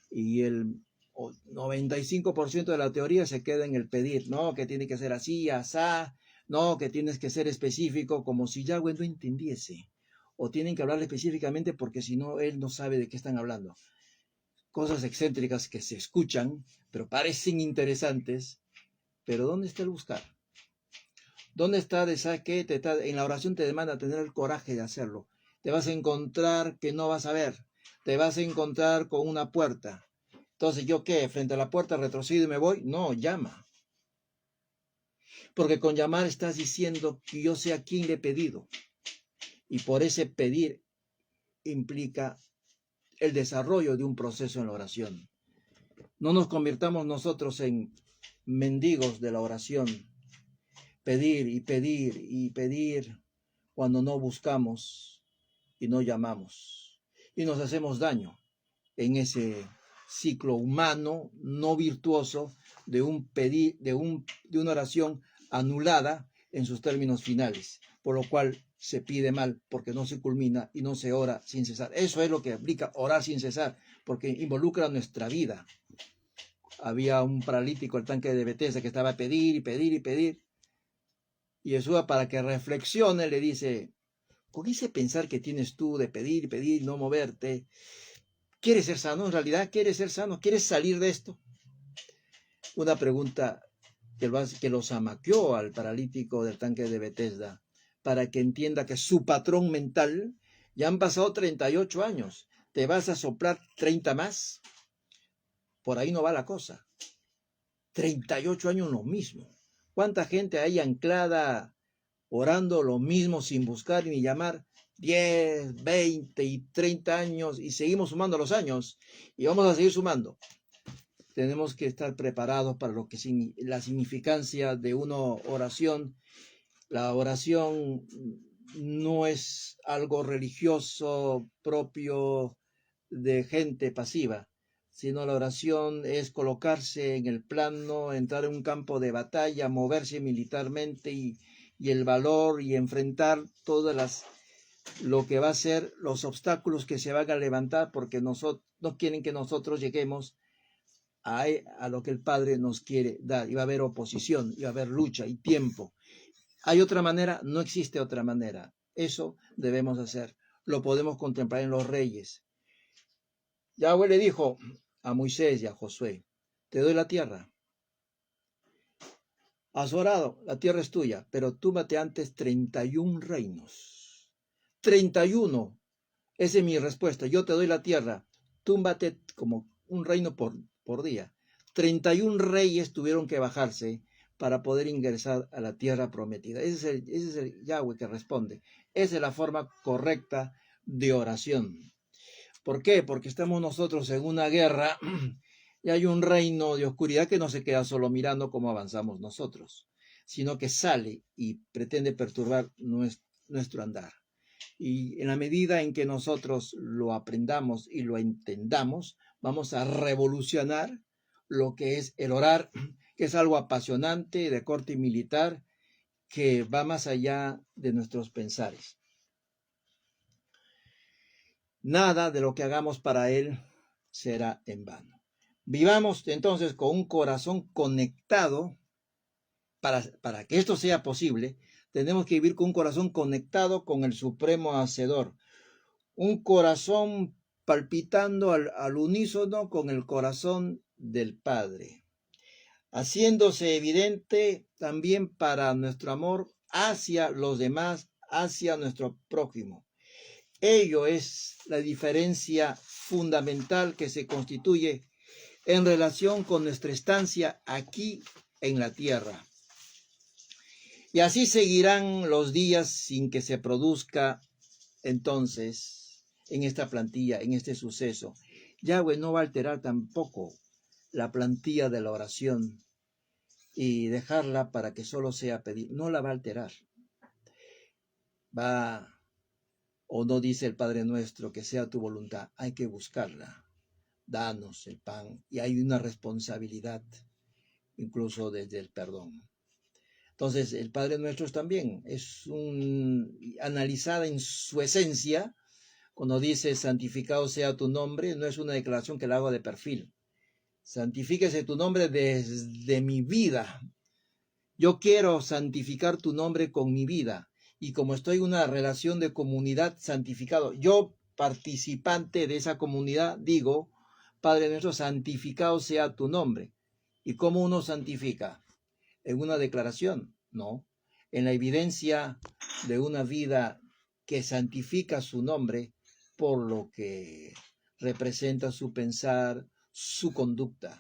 Y el 95% de la teoría se queda en el pedir, no, que tiene que ser así, asá, no, que tienes que ser específico, como si Yahweh no entendiese. O tienen que hablar específicamente porque si no, él no sabe de qué están hablando. Cosas excéntricas que se escuchan, pero parecen interesantes. Pero ¿dónde está el buscar? ¿Dónde está de saber qué? En la oración te demanda tener el coraje de hacerlo. Te vas a encontrar que no vas a ver. Te vas a encontrar con una puerta. Entonces, ¿yo qué? ¿Frente a la puerta retrocedo y me voy? No, llama. Porque con llamar estás diciendo que yo sé a quién le he pedido. Y por ese pedir implica el desarrollo de un proceso en la oración. No nos convirtamos nosotros en mendigos de la oración. Pedir y pedir y pedir cuando no buscamos y no llamamos. Y nos hacemos daño en ese ciclo humano no virtuoso de una oración anulada en sus términos finales, por lo cual se pide mal porque no se culmina y no se ora sin cesar. Eso es lo que implica orar sin cesar, porque involucra nuestra vida. Había un paralítico, el tanque de Betesda, que estaba a pedir y pedir y pedir. Y Yeshua, para que reflexione, le dice, con ese pensar que tienes tú de pedir y pedir, no moverte, ¿quieres ser sano? En realidad, ¿quieres ser sano? ¿Quieres salir de esto? Una pregunta que los amaqueó al paralítico del tanque de Betesda, para que entienda que su patrón mental, ya han pasado 38 años, ¿te vas a soplar 30 más? Por ahí no va la cosa. 38 años lo mismo. ¿Cuánta gente hay anclada orando lo mismo sin buscar ni llamar? 10, 20 y 30 años y seguimos sumando los años y vamos a seguir sumando. Tenemos que estar preparados para lo que la significancia de una oración. La oración no es algo religioso propio de gente pasiva, sino la oración es colocarse en el plano, entrar en un campo de batalla, moverse militarmente y el valor y enfrentar lo que va a ser los obstáculos que se van a levantar porque no quieren que nosotros lleguemos a lo que el Padre nos quiere dar. Y va a haber oposición, y va a haber lucha y tiempo. ¿Hay otra manera? No existe otra manera. Eso debemos hacer. Lo podemos contemplar en los reyes. Yahweh le dijo a Moisés y a Josué, te doy la tierra. Has orado, la tierra es tuya, pero túmbate antes 31 reinos. 31. Esa es mi respuesta. Yo te doy la tierra. Túmbate como un reino por día. 31 reyes tuvieron que bajarse para poder ingresar a la tierra prometida. Ese es el Yahweh que responde. Esa es la forma correcta de oración. ¿Por qué? Porque estamos nosotros en una guerra Y hay un reino de oscuridad que no se queda solo mirando cómo avanzamos nosotros, sino que sale y pretende perturbar nuestro andar. Y en la medida en que nosotros lo aprendamos y lo entendamos, vamos a revolucionar lo que es el orar, que es algo apasionante de corte militar, que va más allá de nuestros pensares. Nada de lo que hagamos para Él será en vano. Vivamos entonces con un corazón conectado. Para que esto sea posible, tenemos que vivir con un corazón conectado con el Supremo Hacedor. Un corazón palpitando al unísono con el corazón del Padre, haciéndose evidente también para nuestro amor hacia los demás, hacia nuestro prójimo. Ello es la diferencia fundamental que se constituye en relación con nuestra estancia aquí en la tierra. Y así seguirán los días sin que se produzca entonces en esta plantilla, en este suceso. Yahweh no va a alterar tampoco la plantilla de la oración y dejarla para que solo sea pedir. No la va a alterar. Va, o no dice el Padre Nuestro, que sea tu voluntad. Hay que buscarla. Danos el pan. Y hay una responsabilidad, incluso desde el perdón. Entonces, el Padre Nuestro también es analizada en su esencia. Cuando dice santificado sea tu nombre, no es una declaración que la hago de perfil. Santifíquese tu nombre desde mi vida. Yo quiero santificar tu nombre con mi vida. Y como estoy en una relación de comunidad santificado, yo participante de esa comunidad, digo, Padre Nuestro, santificado sea tu nombre. ¿Y cómo uno santifica? ¿En una declaración? No. En la evidencia de una vida que santifica su nombre por lo que representa su pensar, su conducta.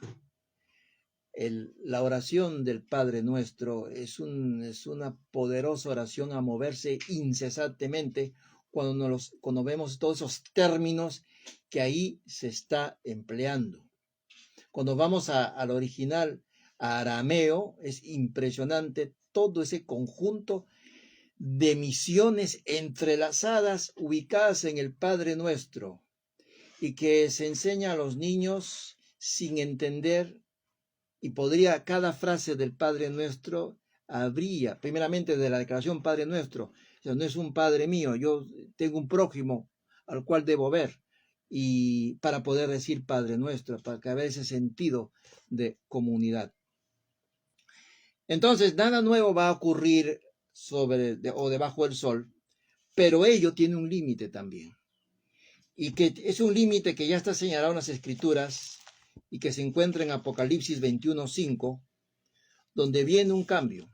La oración del Padre Nuestro es una poderosa oración a moverse incesantemente cuando vemos todos esos términos que ahí se está empleando. Cuando vamos al original, arameo, es impresionante todo ese conjunto de misiones entrelazadas ubicadas en el Padre Nuestro y que se enseña a los niños sin entender, y podría cada frase del Padre Nuestro habría, primeramente de la declaración Padre Nuestro, o sea, no es un Padre mío, yo tengo un prójimo al cual debo ver, y para poder decir Padre Nuestro, para que haya ese sentido de comunidad. Entonces, nada nuevo va a ocurrir o debajo del sol, pero ello tiene un límite también. Y que es un límite que ya está señalado en las Escrituras y que se encuentra en Apocalipsis 21:5, donde viene un cambio.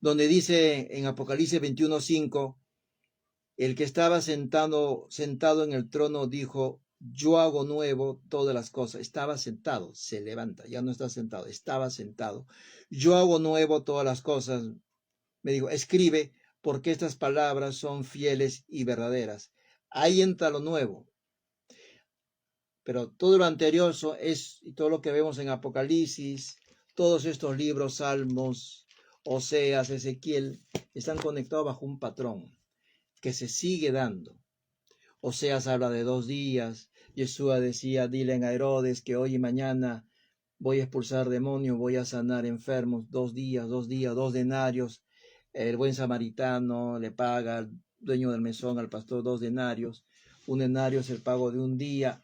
Donde dice en Apocalipsis 21:5, el que estaba sentado en el trono dijo, yo hago nuevo todas las cosas. Estaba sentado, se levanta, ya no está sentado, estaba sentado. Yo hago nuevo todas las cosas. Me dijo, escribe, porque estas palabras son fieles y verdaderas. Ahí entra lo nuevo. Pero todo lo anterior y todo lo que vemos en Apocalipsis, todos estos libros, Salmos, Oseas, Ezequiel, están conectados bajo un patrón que se sigue dando. Oseas habla de 2 días. Yeshua decía, dile a Herodes que hoy y mañana voy a expulsar demonios, voy a sanar enfermos, 2 días, 2 denarios. El buen samaritano le paga al dueño del mesón, al pastor, 2 denarios. 1 denario es el pago de un día.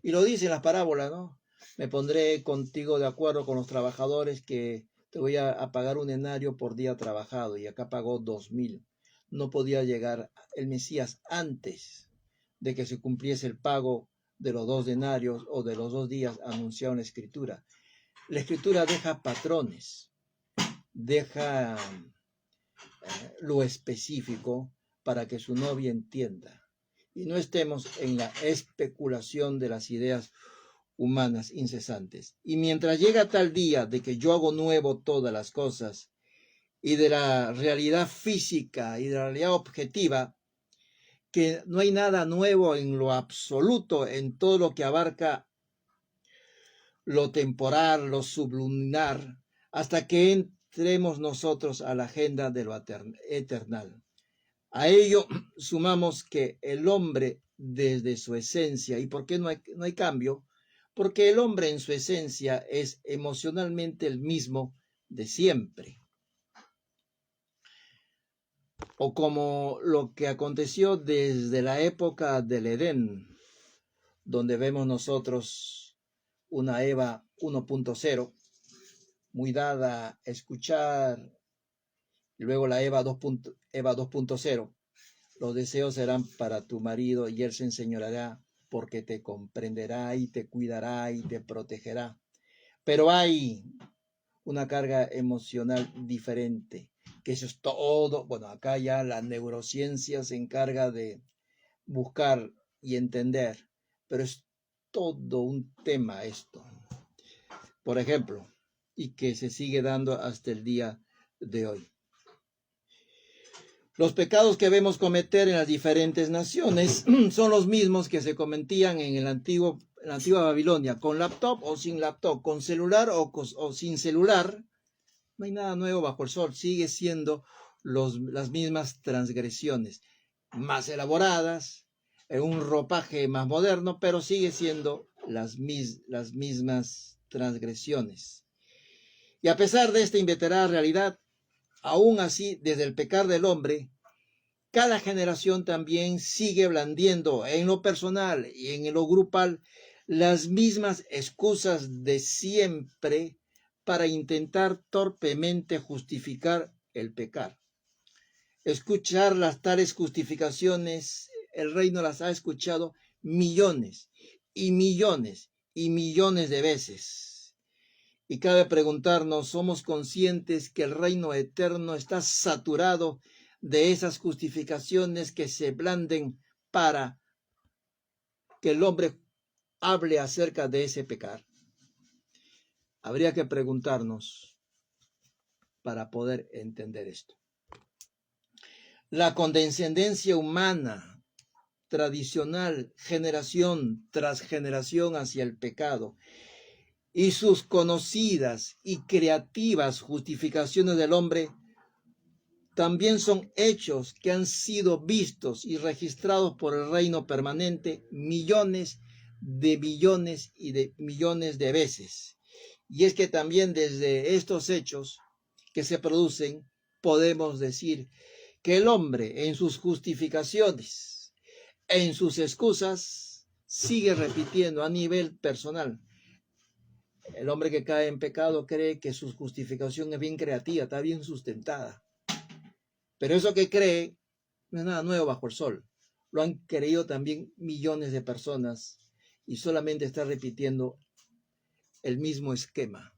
Y lo dice en las parábolas, ¿no? Me pondré contigo de acuerdo con los trabajadores que te voy a pagar 1 denario por día trabajado. Y acá pagó 2,000. No podía llegar el Mesías antes de que se cumpliese el pago de los 2 denarios o de los 2 días anunciado en la Escritura. La Escritura deja patrones, deja lo específico para que su novia entienda. Y no estemos en la especulación de las ideas humanas incesantes. Y mientras llega tal día de que yo hago nuevo todas las cosas, y de la realidad física y de la realidad objetiva, que no hay nada nuevo en lo absoluto, en todo lo que abarca lo temporal, lo sublunar, hasta que entremos nosotros a la agenda de lo eternal. A ello sumamos que el hombre desde su esencia, ¿y por qué no hay cambio? Porque el hombre en su esencia es emocionalmente el mismo de siempre. O como lo que aconteció desde la época del Edén, donde vemos nosotros una Eva 1.0, muy dada a escuchar, y luego la Eva 2.0, los deseos serán para tu marido y él se enseñoreará porque te comprenderá y te cuidará y te protegerá. Pero hay una carga emocional diferente, que eso es todo. Bueno, acá ya la neurociencia se encarga de buscar y entender, pero es todo un tema esto. Por ejemplo, y que se sigue dando hasta el día de hoy. Los pecados que vemos cometer en las diferentes naciones son los mismos que se cometían en la antigua Babilonia, con laptop o sin laptop, con celular o sin celular. No hay nada nuevo bajo el sol, sigue siendo las mismas transgresiones, más elaboradas, en un ropaje más moderno, pero sigue siendo las mismas transgresiones. Y a pesar de esta inveterada realidad, aún así, desde el pecar del hombre, cada generación también sigue blandiendo en lo personal y en lo grupal las mismas excusas de siempre para intentar torpemente justificar el pecar. Escuchar las tales justificaciones, el reino las ha escuchado millones y millones y millones de veces. Y cabe preguntarnos, ¿somos conscientes que el reino eterno está saturado de esas justificaciones que se blanden para que el hombre hable acerca de ese pecar? Habría que preguntarnos para poder entender esto. La condescendencia humana tradicional, generación tras generación hacia el pecado, y sus conocidas y creativas justificaciones del hombre también son hechos que han sido vistos y registrados por el reino permanente millones de billones y de millones de veces. Y es que también desde estos hechos que se producen, podemos decir que el hombre en sus justificaciones, en sus excusas, sigue repitiendo a nivel personal. El hombre que cae en pecado cree que su justificación es bien creativa, está bien sustentada. Pero eso que cree no es nada nuevo bajo el sol. Lo han creído también millones de personas y solamente está repitiendo el mismo esquema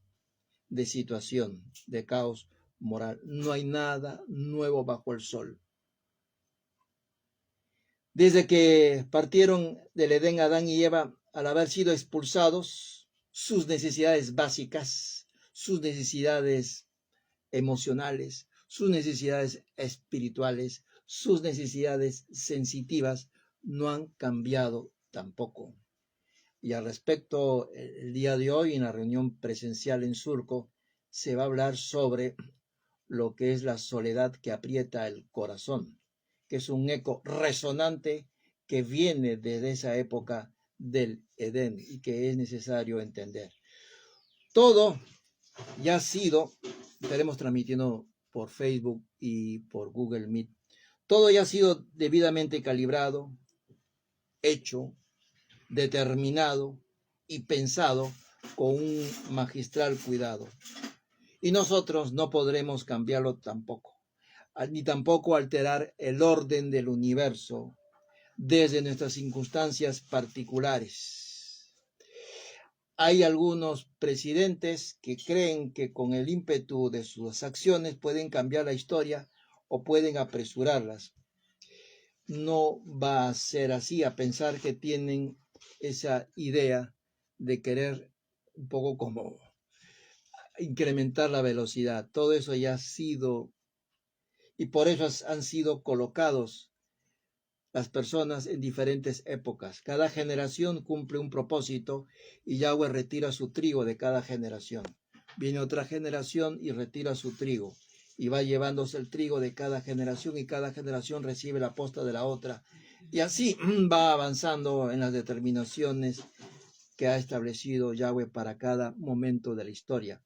de situación, de caos moral. No hay nada nuevo bajo el sol. Desde que partieron del Edén Adán y Eva, al haber sido expulsados, sus necesidades básicas, sus necesidades emocionales, sus necesidades espirituales, sus necesidades sensitivas no han cambiado tampoco. Y al respecto, el día de hoy en la reunión presencial en Surco se va a hablar sobre lo que es la soledad que aprieta el corazón, que es un eco resonante que viene desde esa época del Edén y que es necesario entender. Todo ya ha sido, estaremos transmitiendo por Facebook y por Google Meet, todo ya ha sido debidamente calibrado, hecho, determinado y pensado con un magistral cuidado. Y nosotros no podremos cambiarlo tampoco, ni tampoco alterar el orden del universo desde nuestras circunstancias particulares. Hay algunos presidentes que creen que con el ímpetu de sus acciones pueden cambiar la historia o pueden apresurarlas. No va a ser así, a pensar que tienen esa idea de querer un poco como incrementar la velocidad. Todo eso ya ha sido, y por eso han sido colocados las personas en diferentes épocas. Cada generación cumple un propósito y Yahweh retira su trigo de cada generación. Viene otra generación y retira su trigo y va llevándose el trigo de cada generación y cada generación recibe la posta de la otra. Y así va avanzando en las determinaciones que ha establecido Yahweh para cada momento de la historia.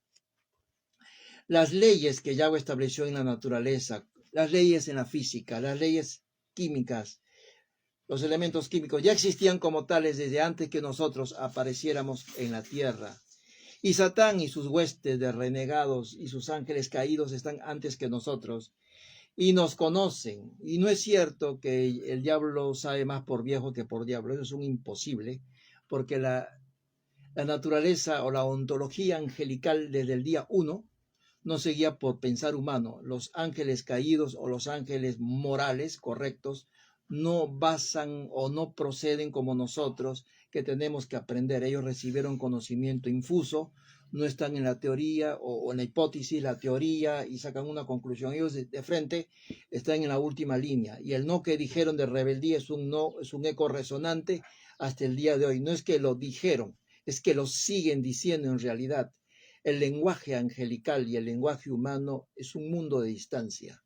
Las leyes que Yahweh estableció en la naturaleza, las leyes en la física, las leyes químicas, los elementos químicos ya existían como tales desde antes que nosotros apareciéramos en la tierra. Y Satán y sus huestes de renegados y sus ángeles caídos están antes que nosotros y nos conocen. Y no es cierto que el diablo sabe más por viejo que por diablo. Eso es un imposible, porque la naturaleza o la ontología angelical desde el día 1 no seguía por pensar humano. Los ángeles caídos o los ángeles morales correctos no basan o no proceden como nosotros, que tenemos que aprender. Ellos recibieron conocimiento infuso, no están en la teoría o en la hipótesis, la teoría, y sacan una conclusión. Ellos de frente están en la última línea. Y el no que dijeron de rebeldía es un no, es un eco resonante hasta el día de hoy. No es que lo dijeron, es que lo siguen diciendo en realidad. El lenguaje angelical y el lenguaje humano es un mundo de distancia.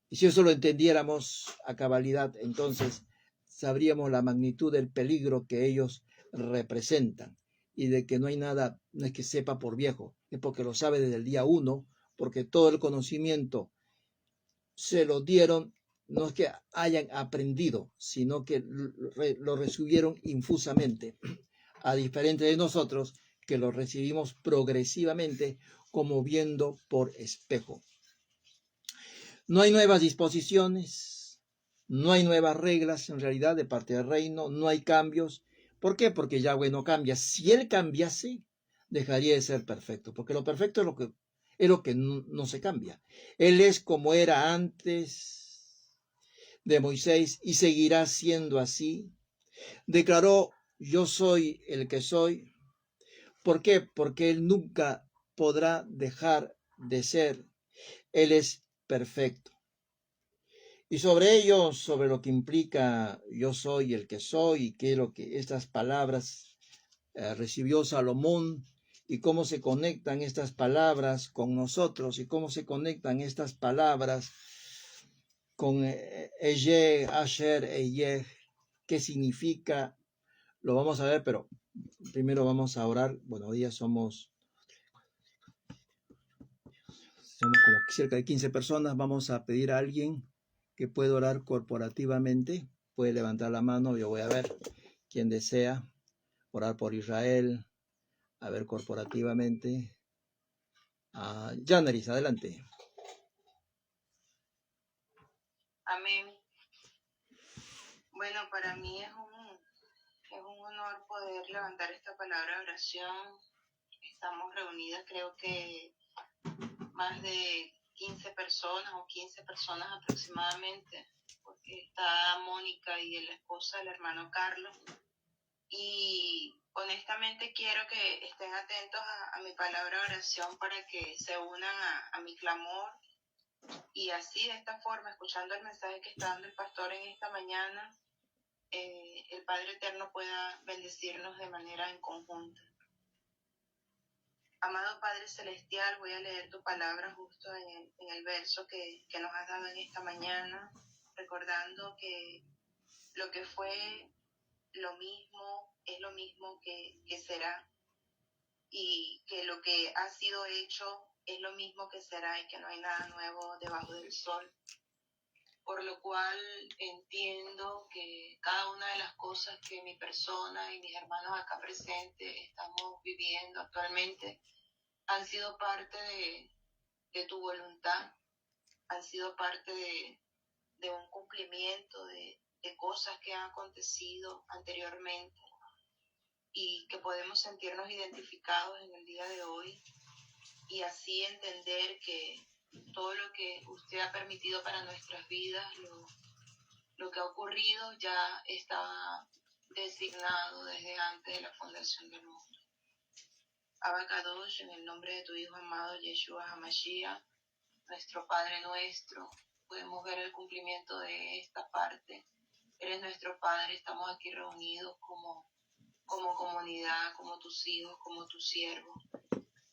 Y si eso lo entendiéramos a cabalidad, entonces sabríamos la magnitud del peligro que ellos representan y de que no hay nada, no es que sepa por viejo, es porque lo sabe desde el día 1, porque todo el conocimiento se lo dieron, no es que hayan aprendido, sino que lo recibieron infusamente, a diferencia de nosotros, que lo recibimos progresivamente como viendo por espejo. No hay nuevas disposiciones, no hay nuevas reglas en realidad de parte del reino, no hay cambios. ¿Por qué? Porque Yahweh no cambia. Si Él cambiase, dejaría de ser perfecto, porque lo perfecto es lo que no se cambia. Él es como era antes de Moisés y seguirá siendo así. Declaró: yo soy el que soy. ¿Por qué? Porque Él nunca podrá dejar de ser. Él es perfecto. Y sobre ello, sobre lo que implica yo soy el que soy, y qué es lo que estas palabras recibió Salomón, y cómo se conectan estas palabras con nosotros, y cómo se conectan estas palabras con Eye, Asher, Eye, qué significa, lo vamos a ver, pero primero vamos a orar. Bueno, hoy ya somos como cerca de 15 personas. Vamos a pedir a alguien que pueda orar corporativamente. Puede levantar la mano, yo voy a ver quién desea orar por Israel, a ver corporativamente. Janaris, adelante. Amén. Bueno, para mí es un honor poder levantar esta palabra de oración. Estamos reunidas, creo que más de 15 personas o 15 personas aproximadamente, porque está Mónica y la esposa del hermano Carlos. Y honestamente quiero que estén atentos a mi palabra de oración para que se unan a mi clamor, y así, de esta forma, escuchando el mensaje que está dando el pastor en esta mañana, el Padre Eterno pueda bendecirnos de manera en conjunto. Amado Padre Celestial, voy a leer tu palabra justo en el verso que nos has dado en esta mañana, recordando que lo que fue lo mismo es lo mismo que será, y que lo que ha sido hecho es lo mismo que será, y que no hay nada nuevo debajo del sol. Por lo cual entiendo que cada una de las cosas que mi persona y mis hermanos acá presentes estamos viviendo actualmente han sido parte de tu voluntad, han sido parte de un cumplimiento de cosas que han acontecido anteriormente, y que podemos sentirnos identificados en el día de hoy, y así entender que todo lo que usted ha permitido para nuestras vidas, lo que ha ocurrido, ya estaba designado desde antes de la fundación del mundo. Abacadosh, en el nombre de tu Hijo amado Yeshua HaMashiach, nuestro Padre nuestro, podemos ver el cumplimiento de esta parte Eres nuestro Padre, estamos aquí reunidos como comunidad, como tus hijos, como tus siervos.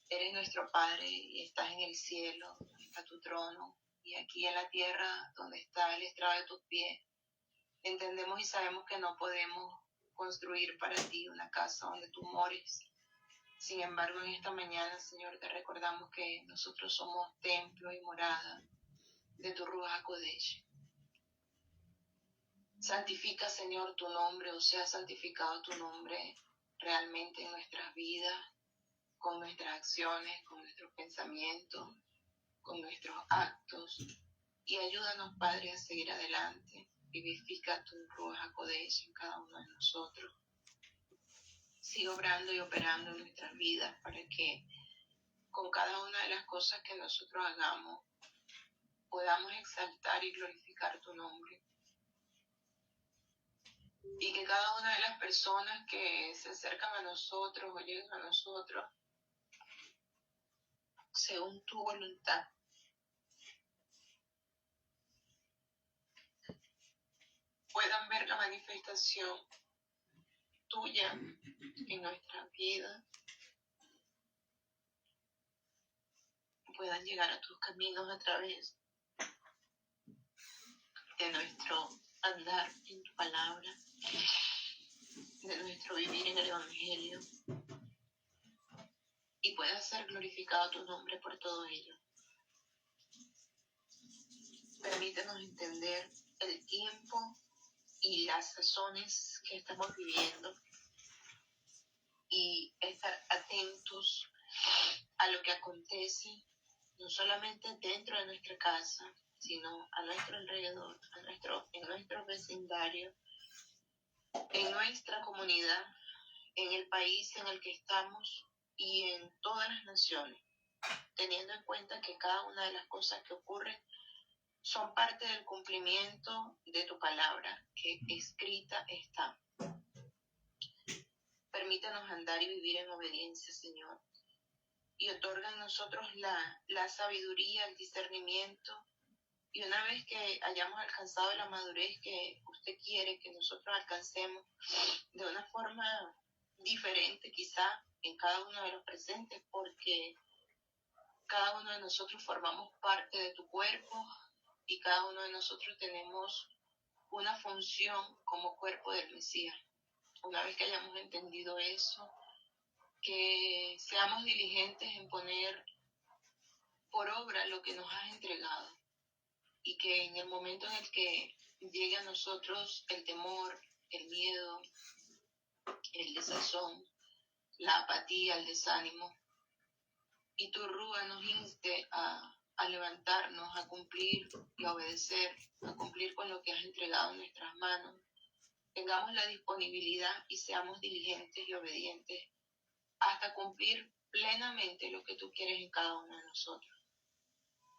Eres nuestro Padre y estás en el cielo, donde está tu trono, y aquí en la tierra, donde está el estrado de tus pies. Entendemos y sabemos que no podemos construir para ti una casa donde tú mores. Sin embargo, en esta mañana, Señor, te recordamos que nosotros somos templo y morada de tu Ruach HaKodesh. Santifica, Señor, tu nombre, o sea santificado tu nombre realmente en nuestras vidas, con nuestras acciones, con nuestros pensamientos, con nuestros actos. Y ayúdanos, Padre, a seguir adelante. Vivifica tu Ruach HaKodesh en cada uno de nosotros. Sigue obrando y operando en nuestras vidas para que con cada una de las cosas que nosotros hagamos podamos exaltar y glorificar tu nombre. Y que cada una de las personas que se acercan a nosotros o llegan a nosotros, según tu voluntad, puedan ver la manifestación tuya en nuestra vida, puedan llegar a tus caminos a través de nuestro andar en tu palabra, de nuestro vivir en el Evangelio, y pueda ser glorificado tu nombre por todo ello. Permítenos entender el tiempo y las sazones que estamos viviendo y estar atentos a lo que acontece, no solamente dentro de nuestra casa, sino a nuestro alrededor, en nuestro vecindario, en nuestra comunidad, en el país en el que estamos y en todas las naciones, teniendo en cuenta que cada una de las cosas que ocurren son parte del cumplimiento de tu palabra, que escrita está. Permítanos andar y vivir en obediencia, Señor, y otorga en nosotros la sabiduría, el discernimiento, y una vez que hayamos alcanzado la madurez que usted quiere que nosotros alcancemos de una forma diferente quizá en cada uno de los presentes, porque cada uno de nosotros formamos parte de tu cuerpo y cada uno de nosotros tenemos una función como cuerpo del Mesías. Una vez que hayamos entendido eso, que seamos diligentes en poner por obra lo que nos has entregado y que en el momento en el que llegue a nosotros el temor, el miedo, el desazón, la apatía, el desánimo, y tu Rúa nos inste a levantarnos, a cumplir y a obedecer, a cumplir con lo que has entregado en nuestras manos, tengamos la disponibilidad y seamos diligentes y obedientes hasta cumplir plenamente lo que tú quieres en cada uno de nosotros.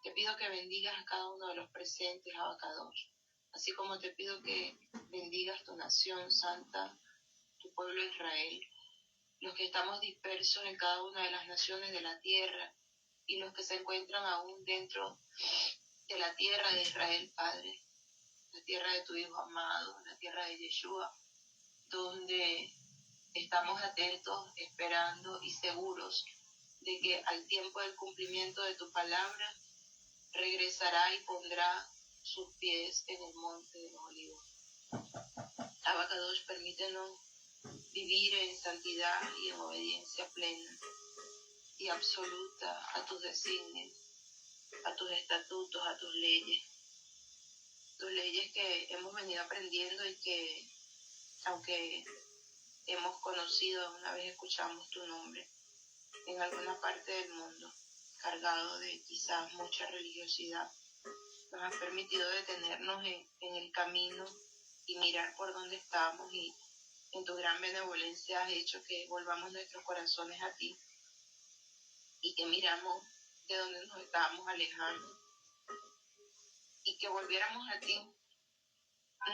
Te pido que bendigas a cada uno de los presentes, Abacadosh, así como te pido que bendigas tu nación santa, tu pueblo Israel, los que estamos dispersos en cada una de las naciones de la tierra y los que se encuentran aún dentro de la tierra de Israel, Padre, la tierra de tu Hijo amado, la tierra de Yeshua, donde estamos atentos, esperando y seguros de que al tiempo del cumplimiento de tu palabra regresará y pondrá sus pies en el monte de los olivos. Abacadosh, permítenos vivir en santidad y en obediencia plena y absoluta a tus designios, a tus estatutos, a tus leyes que hemos venido aprendiendo y que, aunque hemos conocido, una vez escuchamos tu nombre en alguna parte del mundo, cargado de quizás mucha religiosidad, nos has permitido detenernos en el camino y mirar por dónde estamos, y en tu gran benevolencia has hecho que volvamos nuestros corazones a ti y que miramos de donde nos estábamos alejando y que volviéramos a ti,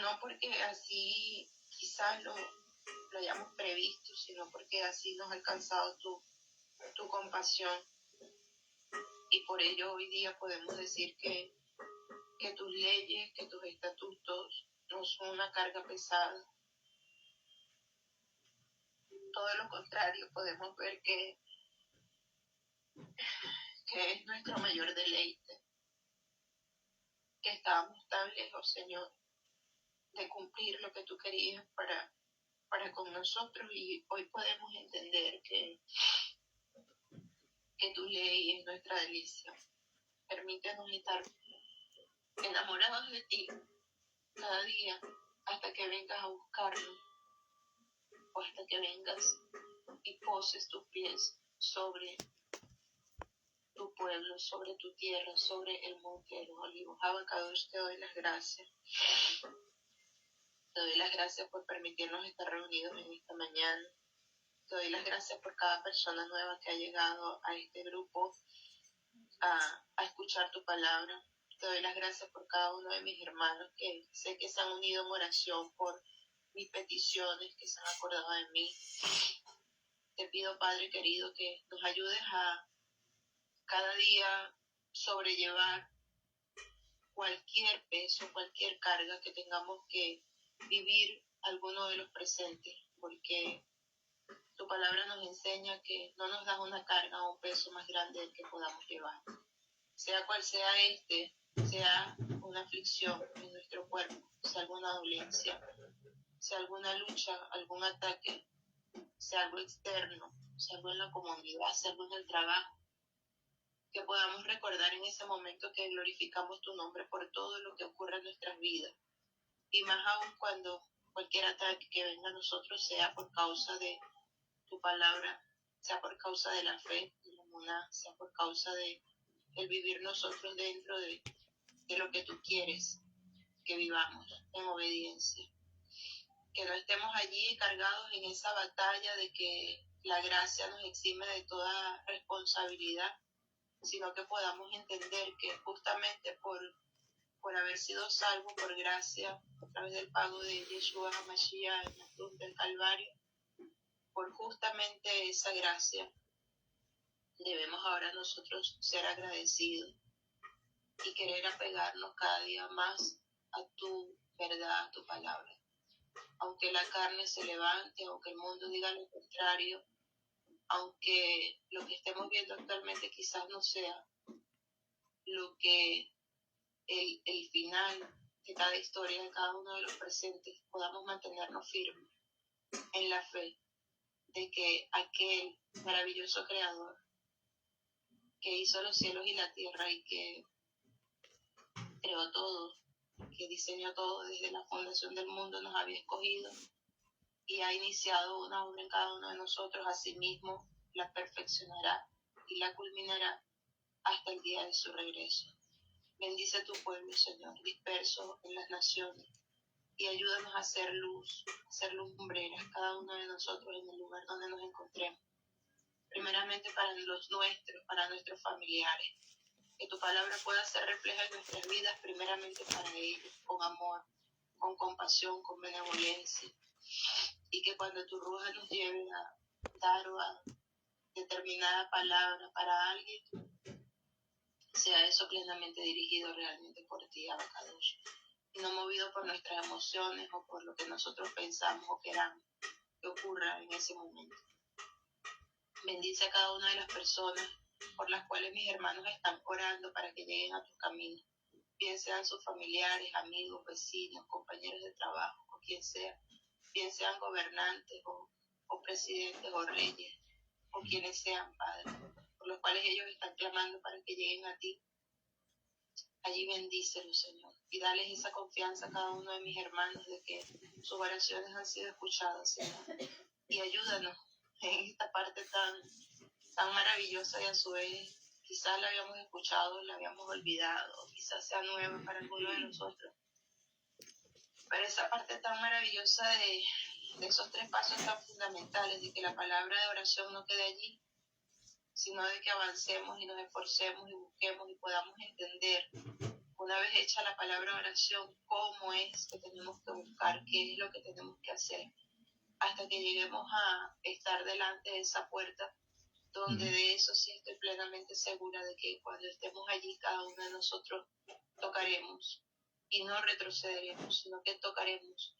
no porque así quizás lo hayamos previsto, sino porque así nos ha alcanzado tu compasión, y por ello hoy día podemos decir que tus leyes, que tus estatutos, no son una carga pesada. Todo lo contrario, podemos ver que es nuestro mayor deleite, que estábamos tan lejos, Señor, de cumplir lo que tú querías para con nosotros, y hoy podemos entender que tu ley es nuestra delicia. Permítenos estar enamorados de ti cada día hasta que vengas a buscarnos, o hasta que vengas y poses tus pies sobre tu pueblo, sobre tu tierra, sobre el monte de los olivos. Abacados, te doy las gracias. Te doy las gracias por permitirnos estar reunidos en esta mañana. Te doy las gracias por cada persona nueva que ha llegado a este grupo a escuchar tu palabra. Te doy las gracias por cada uno de mis hermanos que sé que se han unido en oración por mis peticiones, que se han acordado de mí. Te pido, Padre querido, que nos ayudes a cada día sobrellevar cualquier peso, cualquier carga que tengamos que vivir alguno de los presentes, porque tu palabra nos enseña que no nos das una carga o un peso más grande del que podamos llevar. Sea cual sea sea una aflicción en nuestro cuerpo, sea alguna dolencia, sea alguna lucha, algún ataque, sea algo externo, sea algo en la comunidad, sea algo en el trabajo, que podamos recordar en ese momento que glorificamos tu nombre por todo lo que ocurre en nuestras vidas, y más aún cuando cualquier ataque que venga a nosotros sea por causa de tu palabra, sea por causa de la fe, de la emuná, sea por causa de el vivir nosotros dentro de lo que tú quieres que vivamos en obediencia. Que no estemos allí cargados en esa batalla de que la gracia nos exime de toda responsabilidad, sino que podamos entender que justamente por haber sido salvos por gracia a través del pago de Yeshua HaMashiach en la cruz del Calvario, por justamente esa gracia debemos ahora nosotros ser agradecidos y querer apegarnos cada día más a tu verdad, a tu palabra. Aunque la carne se levante, aunque el mundo diga lo contrario, aunque lo que estemos viendo actualmente quizás no sea lo que el final de cada historia, de cada uno de los presentes, podamos mantenernos firmes en la fe de que aquel maravilloso creador que hizo los cielos y la tierra y que creó todo, que diseñó todo desde la fundación del mundo, nos había escogido y ha iniciado una obra en cada uno de nosotros. Asimismo la perfeccionará y la culminará hasta el día de su regreso. Bendice tu pueblo, Señor, disperso en las naciones, y ayúdanos a hacer lumbreras cada uno de nosotros en el lugar donde nos encontremos. Primeramente para los nuestros, para nuestros familiares. Que tu palabra pueda ser refleja en nuestras vidas, primeramente para ellos, con amor, con compasión, con benevolencia. Y que cuando tu ruja nos lleve a dar o a determinada palabra para alguien, sea eso plenamente dirigido realmente por ti, Abacadosh, y no movido por nuestras emociones o por lo que nosotros pensamos o queramos que ocurra en ese momento. Bendice a cada una de las personas por las cuales mis hermanos están orando para que lleguen a tus caminos, bien sean sus familiares, amigos, vecinos, compañeros de trabajo, o quien sea, bien sean gobernantes o presidentes o reyes, o quienes sean, Padre, por los cuales ellos están clamando para que lleguen a ti. Allí bendícelos, Señor, y dales esa confianza a cada uno de mis hermanos de que sus oraciones han sido escuchadas, Señor. Y ayúdanos en esta parte tan maravillosa, y a su vez quizás la habíamos escuchado, la habíamos olvidado, quizás sea nueva para alguno de nosotros. Pero esa parte tan maravillosa de esos 3 pasos tan fundamentales, de que la palabra de oración no quede allí, sino de que avancemos y nos esforcemos y busquemos y podamos entender, una vez hecha la palabra oración, cómo es que tenemos que buscar, qué es lo que tenemos que hacer, hasta que lleguemos a estar delante de esa puerta, donde de eso sí estoy plenamente segura de que cuando estemos allí, cada uno de nosotros tocaremos y no retrocederemos, sino que tocaremos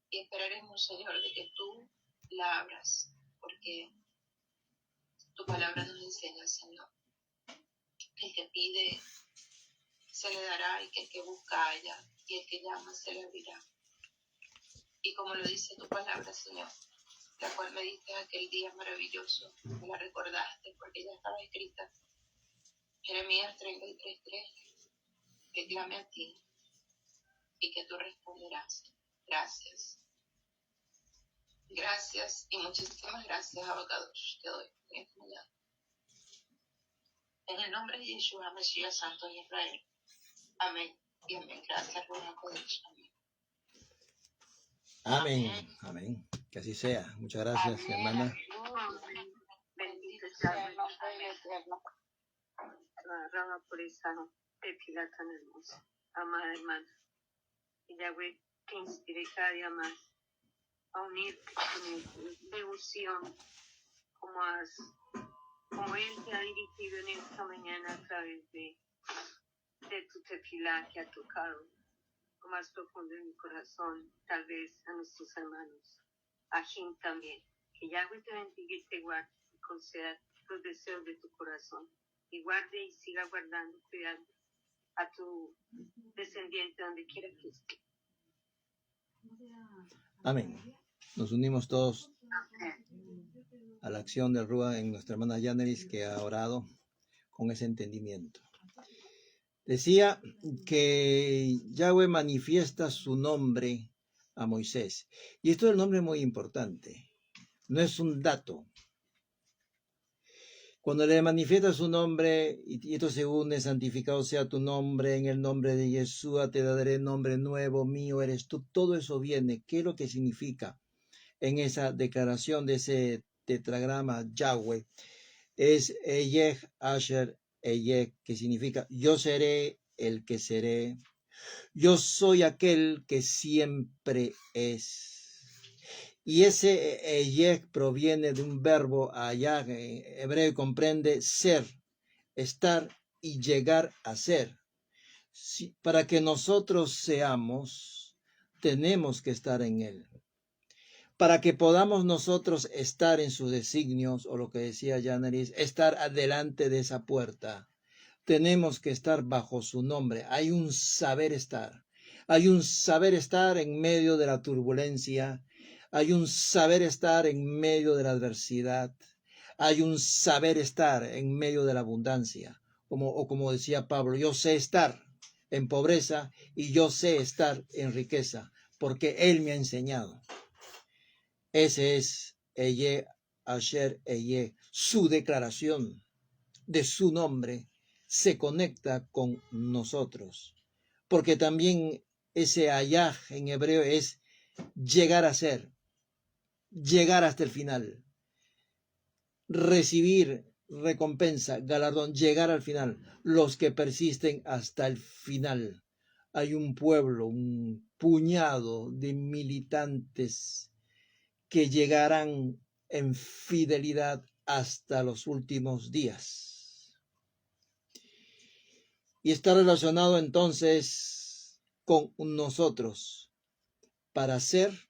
y esperaremos, Señor, de que tú la abras, porque tu palabra nos enseña, Señor. El que pide se le dará, y que el que busca halla, y el que llama se le abrirá. Y como lo dice tu palabra, Señor, la cual me diste aquel día maravilloso, me la recordaste porque ya estaba escrita. Jeremías 33:3, que clame a ti y que tú responderás. Gracias. Gracias y muchísimas gracias, Abacadosh, te doy en esta mañana. En el nombre de Yeshua, Mesías Santo de Israel. Amén y amén. Gracias, Ruach Kodesh. Amén. Amén. Amén. Que así sea. Muchas gracias, hermana. Bendito sea el nombre del Eterno. Rama por esa pila tan hermosa. Amada hermana. Que Yahweh te inspire cada día más a unirte con él, devoción, como él te ha dirigido en esta mañana a través de tu tefilá que ha tocado lo más profundo de mi corazón, tal vez a nuestros hermanos, a Jim también. Que Yahweh te bendiga y te guarde y conceda los deseos de tu corazón, y guarde y siga guardando, cuidando a tu descendiente donde quiera que esté. Amén. Nos unimos todos a la acción del Rúa en nuestra hermana Yaneris, que ha orado con ese entendimiento. Decía que Yahweh manifiesta su nombre a Moisés. Y esto es el nombre muy importante. No es un dato. Cuando le manifiesta su nombre, y esto se une, santificado sea tu nombre, en el nombre de Yeshua te daré nombre nuevo, mío eres tú. Todo eso viene. ¿Qué es lo que significa en esa declaración de ese tetragrama Yahweh? Es Eyeh Asher Eyeh, que significa yo seré el que seré. Yo soy aquel que siempre es. Y ese Eyeh proviene de un verbo allá en hebreo y comprende ser, estar y llegar a ser. Para que nosotros seamos, tenemos que estar en él. Para que podamos nosotros estar en sus designios, o lo que decía Yaneris, estar adelante de esa puerta, tenemos que estar bajo su nombre. Hay un saber estar. Hay un saber estar en medio de la turbulencia. Hay un saber estar en medio de la adversidad. Hay un saber estar en medio de la abundancia. Como decía Pablo, yo sé estar en pobreza y yo sé estar en riqueza, porque Él me ha enseñado. Ese es Eyeh Asher Eyeh. Su declaración de su nombre se conecta con nosotros, porque también ese ayah en hebreo es llegar a ser, llegar hasta el final, recibir recompensa, galardón, llegar al final, los que persisten hasta el final. Hay un pueblo, un puñado de militantes que llegarán en fidelidad hasta los últimos días. Y está relacionado entonces con nosotros para ser,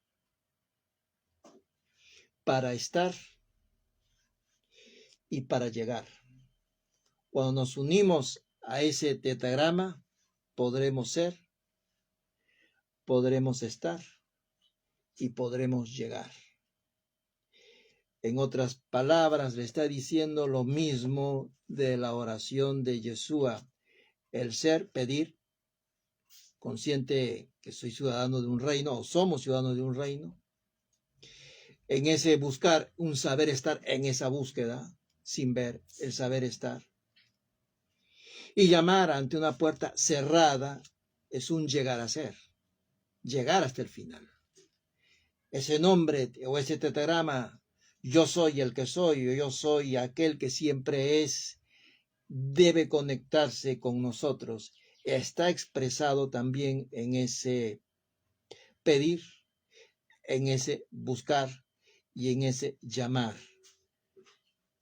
para estar y para llegar. Cuando nos unimos a ese tetragrama, podremos ser, podremos estar y podremos llegar. En otras palabras, le está diciendo lo mismo de la oración de Yeshua. El ser, pedir, consciente que soy ciudadano de un reino, o somos ciudadanos de un reino. En ese buscar, un saber estar en esa búsqueda, sin ver, el saber estar. Y llamar ante una puerta cerrada es un llegar a ser, llegar hasta el final. Ese nombre o ese tetragrama, yo soy el que soy, o yo soy aquel que siempre es, debe conectarse con nosotros. Está expresado también en ese pedir, en ese buscar y en ese llamar.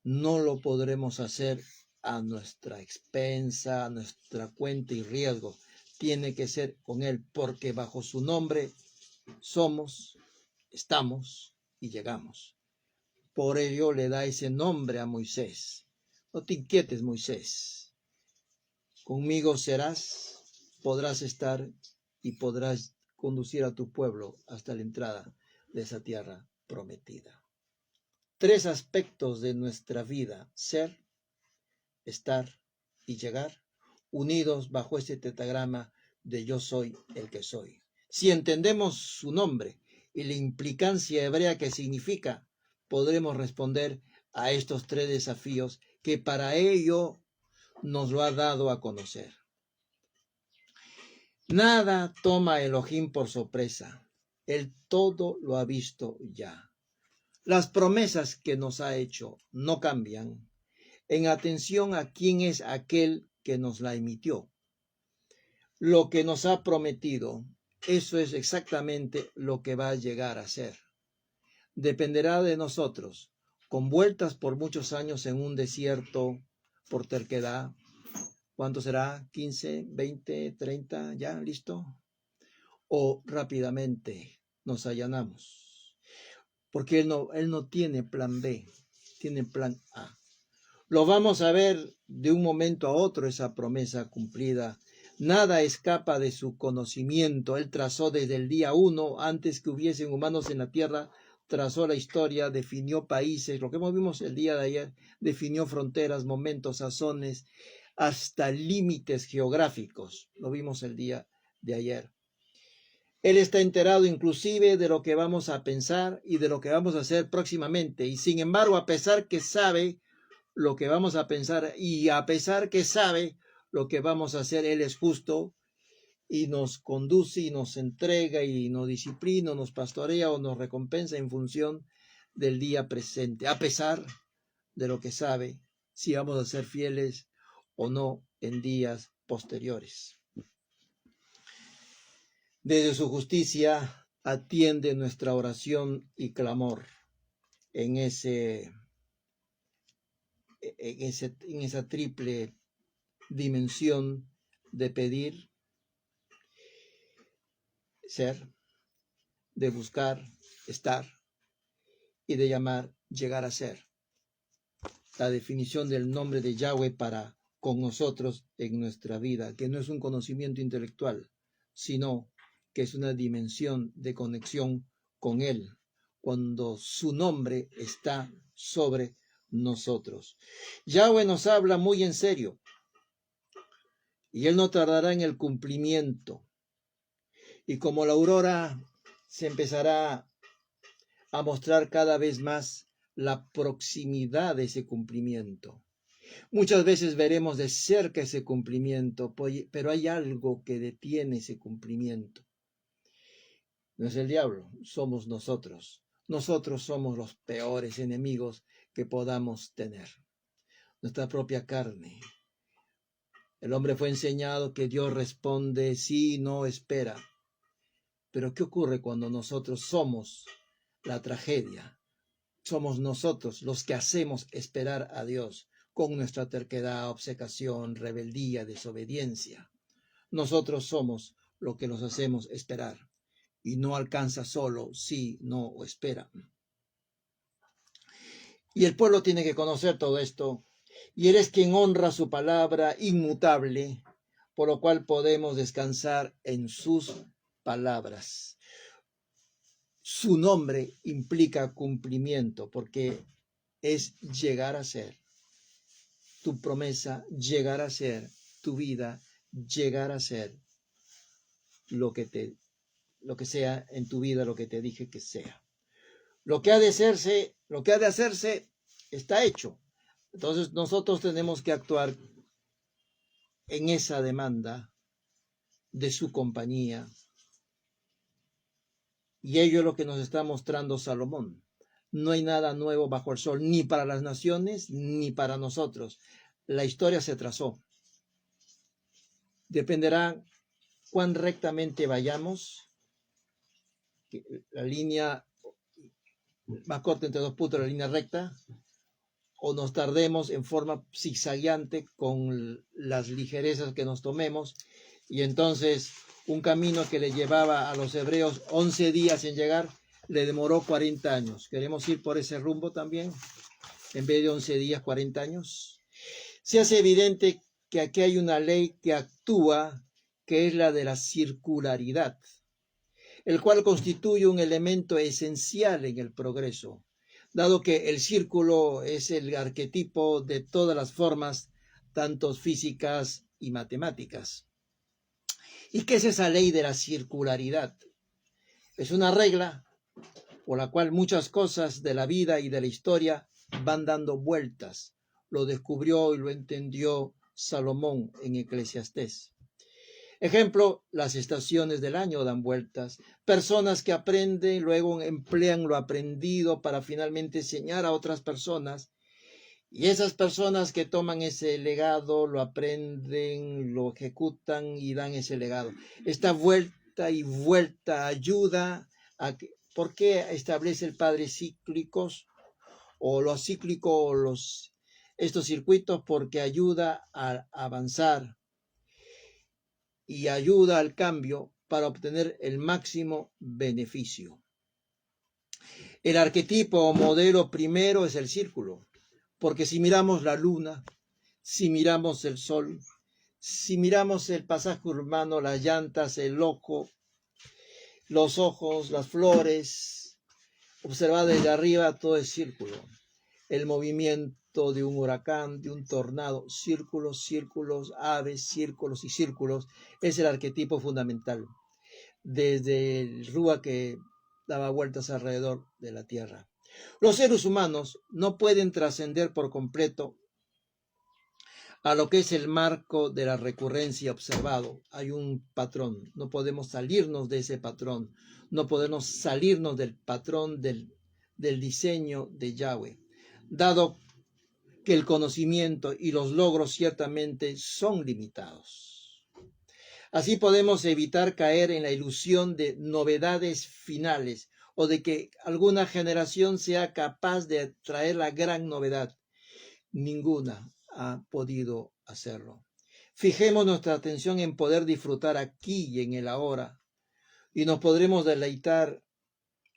No lo podremos hacer a nuestra expensa, a nuestra cuenta y riesgo. tiene que ser con Él, porque bajo su nombre somos, estamos y llegamos. Por ello le da ese nombre a Moisés. No te inquietes, Moisés. Conmigo serás, podrás estar y podrás conducir a tu pueblo hasta la entrada de esa tierra prometida. 3 aspectos de nuestra vida: ser, estar y llegar, unidos bajo este tetragrama de yo soy el que soy. Si entendemos su nombre y la implicancia hebrea que significa, podremos responder a estos 3 desafíos que para ello nos lo ha dado a conocer. Nada toma a Elohim por sorpresa. Él todo lo ha visto ya. Las promesas que nos ha hecho no cambian en atención a quién es aquel que nos la emitió. Lo que nos ha prometido, eso es exactamente lo que va a llegar a ser. Dependerá de nosotros, con vueltas por muchos años en un desierto por terquedad. ¿Cuánto será? ¿15, 20, 30? ¿Ya? ¿Listo? O rápidamente nos allanamos. Porque él no tiene plan B, tiene plan A. Lo vamos a ver de un momento a otro, esa promesa cumplida. Nada escapa de su conocimiento. Él trazó desde el día 1, antes que hubiesen humanos en la tierra, trazó la historia, definió países, lo que vimos el día de ayer, definió fronteras, momentos, sazones, hasta límites geográficos. Lo vimos el día de ayer. Él está enterado inclusive de lo que vamos a pensar y de lo que vamos a hacer próximamente. Y sin embargo, a pesar que sabe lo que vamos a pensar y a pesar que sabe lo que vamos a hacer, Él es justo y nos conduce y nos entrega y nos disciplina, nos pastorea o nos recompensa en función del día presente, a pesar de lo que sabe, si vamos a ser fieles o no en días posteriores. Desde su justicia atiende nuestra oración y clamor en esa triple dimensión de pedir, ser, de buscar, estar y de llamar, llegar a ser. La definición del nombre de Yahweh para con nosotros en nuestra vida, que no es un conocimiento intelectual, sino que es una dimensión de conexión con Él, cuando su nombre está sobre nosotros. Yahweh nos habla muy en serio, y Él no tardará en el cumplimiento. Y como la aurora se empezará a mostrar cada vez más la proximidad de ese cumplimiento. Muchas veces veremos de cerca ese cumplimiento, pero hay algo que detiene ese cumplimiento. No es el diablo, somos nosotros. Nosotros somos los peores enemigos que podamos tener. Nuestra propia carne. El hombre fue enseñado que Dios responde sí, no, espera. Pero ¿qué ocurre cuando nosotros somos la tragedia? Somos nosotros los que hacemos esperar a Dios con nuestra terquedad, obcecación, rebeldía, desobediencia. Nosotros somos lo que los hacemos esperar. Y no alcanza solo sí, no o espera. Y el pueblo tiene que conocer todo esto. Y Él es quien honra su palabra inmutable, por lo cual podemos descansar en sus palabras. Su nombre implica cumplimiento, porque es llegar a ser. Tu promesa, llegar a ser. Tu vida, llegar a ser lo que sea en tu vida, lo que te dije que sea. Lo que ha de hacerse está hecho. Entonces nosotros tenemos que actuar en esa demanda de su compañía. Y ello es lo que nos está mostrando Salomón. No hay nada nuevo bajo el sol, ni para las naciones, ni para nosotros. La historia se trazó. Dependerá cuán rectamente vayamos. La línea más corta entre 2 puntos, la línea recta, o nos tardemos en forma zigzagueante con las ligerezas que nos tomemos Y entonces un camino que le llevaba a los hebreos 11 días en llegar, le demoró 40 años. ¿Queremos ir por ese rumbo también? En vez de 11 días, 40 años. Se hace evidente que aquí hay una ley que actúa, que es la de la circularidad, el cual constituye un elemento esencial en el progreso, dado que el círculo es el arquetipo de todas las formas, tanto físicas y matemáticas. ¿Y qué es esa ley de la circularidad? Es una regla por la cual muchas cosas de la vida y de la historia van dando vueltas. Lo descubrió y lo entendió Salomón en Eclesiastés. Ejemplo, las estaciones del año dan vueltas. Personas que aprenden, luego emplean lo aprendido para finalmente enseñar a otras personas. Y esas personas que toman ese legado, lo aprenden, lo ejecutan y dan ese legado. Esta vuelta y vuelta ayuda a que, ¿por qué establece el Padre cíclicos o los cíclicos, estos circuitos? Porque ayuda a avanzar y ayuda al cambio para obtener el máximo beneficio. El arquetipo o modelo primero es el círculo, porque si miramos la luna, si miramos el sol, si miramos el pasaje urbano, las llantas, el ojo, los ojos, las flores, observar desde arriba, todo es círculo. El movimiento de un huracán, de un tornado, círculos, círculos, aves, círculos y círculos, es el arquetipo fundamental. Desde el Rúa que daba vueltas alrededor de la Tierra. Los seres humanos no pueden trascender por completo a lo que es el marco de la recurrencia observado. Hay un patrón, no podemos salirnos de ese patrón, no podemos salirnos del patrón del diseño de Yahweh, dado que el conocimiento y los logros ciertamente son limitados. Así podemos evitar caer en la ilusión de novedades finales o de que alguna generación sea capaz de traer la gran novedad. Ninguna ha podido hacerlo. Fijemos nuestra atención en poder disfrutar aquí y en el ahora, y nos podremos deleitar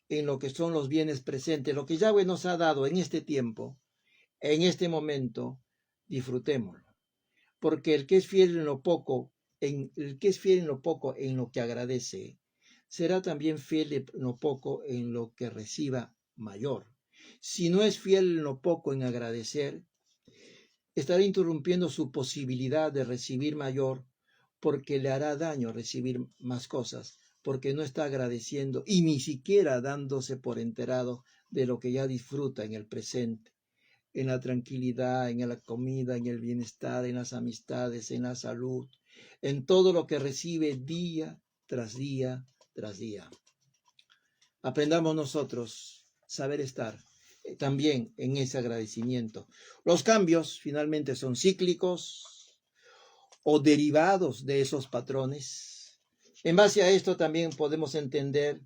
en lo que son los bienes presentes, lo que Yahweh nos ha dado en este tiempo, en este momento, disfrutémoslo. Porque el que es fiel en lo poco, en lo que agradece, será también fiel en lo poco en lo que reciba mayor. Si no es fiel en lo poco en agradecer, estará interrumpiendo su posibilidad de recibir mayor, porque le hará daño recibir más cosas, porque no está agradeciendo y ni siquiera dándose por enterado de lo que ya disfruta en el presente, en la tranquilidad, en la comida, en el bienestar, en las amistades, en la salud, en todo lo que recibe día tras día tras día. Aprendamos nosotros saber estar también en ese agradecimiento. Los cambios finalmente son cíclicos o derivados de esos patrones. En base a esto también podemos entender,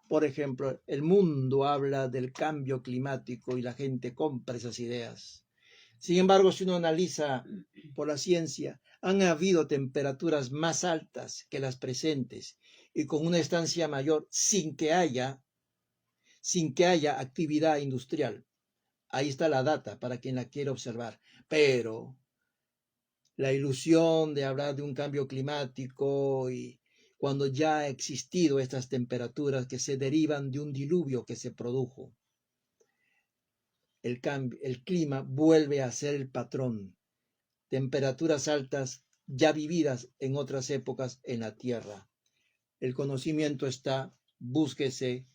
por ejemplo, el mundo habla del cambio climático y la gente compra esas ideas. Sin embargo, si uno analiza por la ciencia, han habido temperaturas más altas que las presentes y con una estancia mayor sin que haya actividad industrial. Ahí está la data para quien la quiera observar. Pero la ilusión de hablar de un cambio climático y cuando ya ha existido estas temperaturas que se derivan de un diluvio que se produjo, el clima vuelve a ser el patrón. Temperaturas altas ya vividas en otras épocas en la Tierra. El conocimiento está, búsquese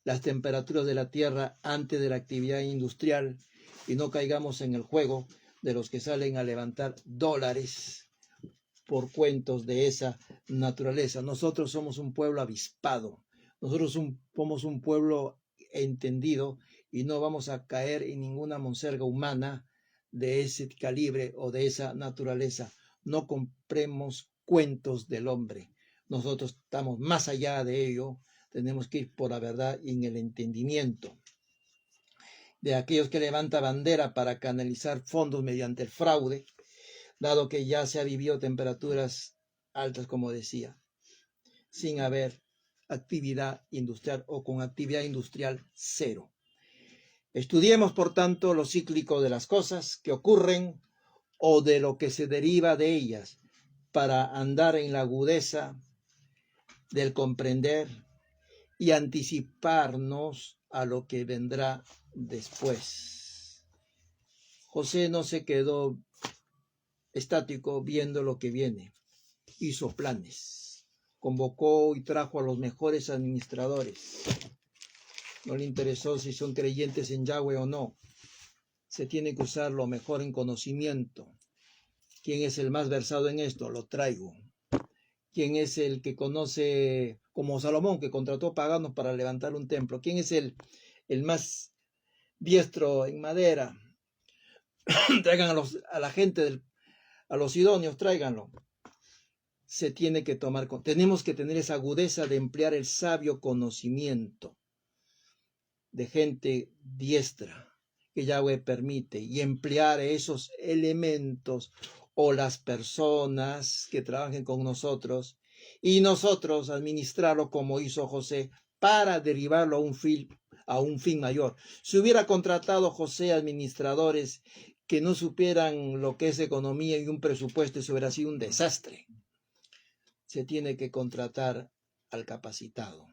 las temperaturas de la Tierra antes de la actividad industrial y no caigamos en el juego de los que salen a levantar dólares por cuentos de esa naturaleza. Nosotros somos un pueblo avispado, nosotros somos un pueblo entendido y no vamos a caer en ninguna monserga humana de ese calibre o de esa naturaleza. No compremos cuentos del hombre. Nosotros estamos más allá de ello. Tenemos que ir por la verdad y en el entendimiento de aquellos que levantan bandera para canalizar fondos mediante el fraude, dado que ya se ha vivido temperaturas altas, como decía, sin haber actividad industrial o con actividad industrial cero. Estudiemos, por tanto, lo cíclico de las cosas que ocurren o de lo que se deriva de ellas para andar en la agudeza del comprender y anticiparnos a lo que vendrá después. José no se quedó estático viendo lo que viene, hizo planes, convocó y trajo a los mejores administradores. No le interesó si son creyentes en Yahweh o no. Se tiene que usar lo mejor en conocimiento. ¿Quién es el más versado en esto? Lo traigo. ¿Quién es el que conoce, como Salomón, que contrató paganos para levantar un templo? ¿Quién es el más diestro en madera? Traigan a la gente, a los idóneos, tráiganlo. Se tiene que tomar, tenemos que tener esa agudeza de emplear el sabio conocimiento de gente diestra que Yahweh permite y emplear esos elementos o las personas que trabajen con nosotros y nosotros administrarlo como hizo José para derivarlo a un fin mayor. Si hubiera contratado José administradores que no supieran lo que es economía y un presupuesto, eso hubiera sido un desastre. Se tiene que contratar al capacitado.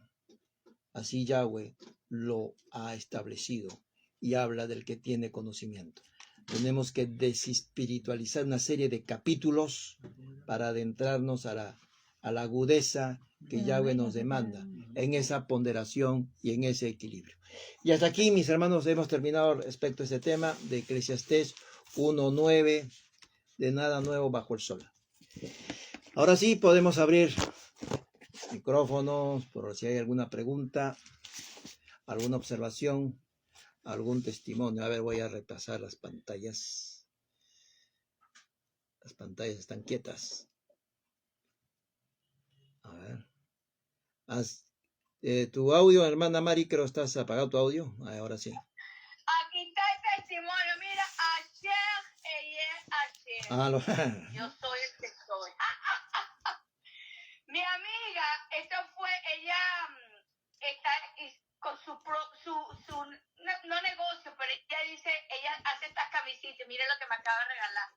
Así Yahweh lo ha establecido y habla del que tiene conocimiento. Tenemos que desespiritualizar una serie de capítulos para adentrarnos a la agudeza que Yahweh nos demanda en esa ponderación y en ese equilibrio. Y hasta aquí, mis hermanos, hemos terminado respecto a este tema de Eclesiastés 1:9, de nada nuevo bajo el sol. Ahora sí, podemos abrir micrófonos por si hay alguna pregunta, alguna observación, algún testimonio. A ver, voy a repasar las pantallas. Las pantallas están quietas. A ver. Tu audio, hermana Mari, creo que estás apagado tu audio. Ahora sí. Aquí está el testimonio. Mira, ayer. Yo soy el que soy. Mi amiga, ella está con su no negocio, pero ella dice, ella hace estas camisitas. Mire lo que me acaba de regalar.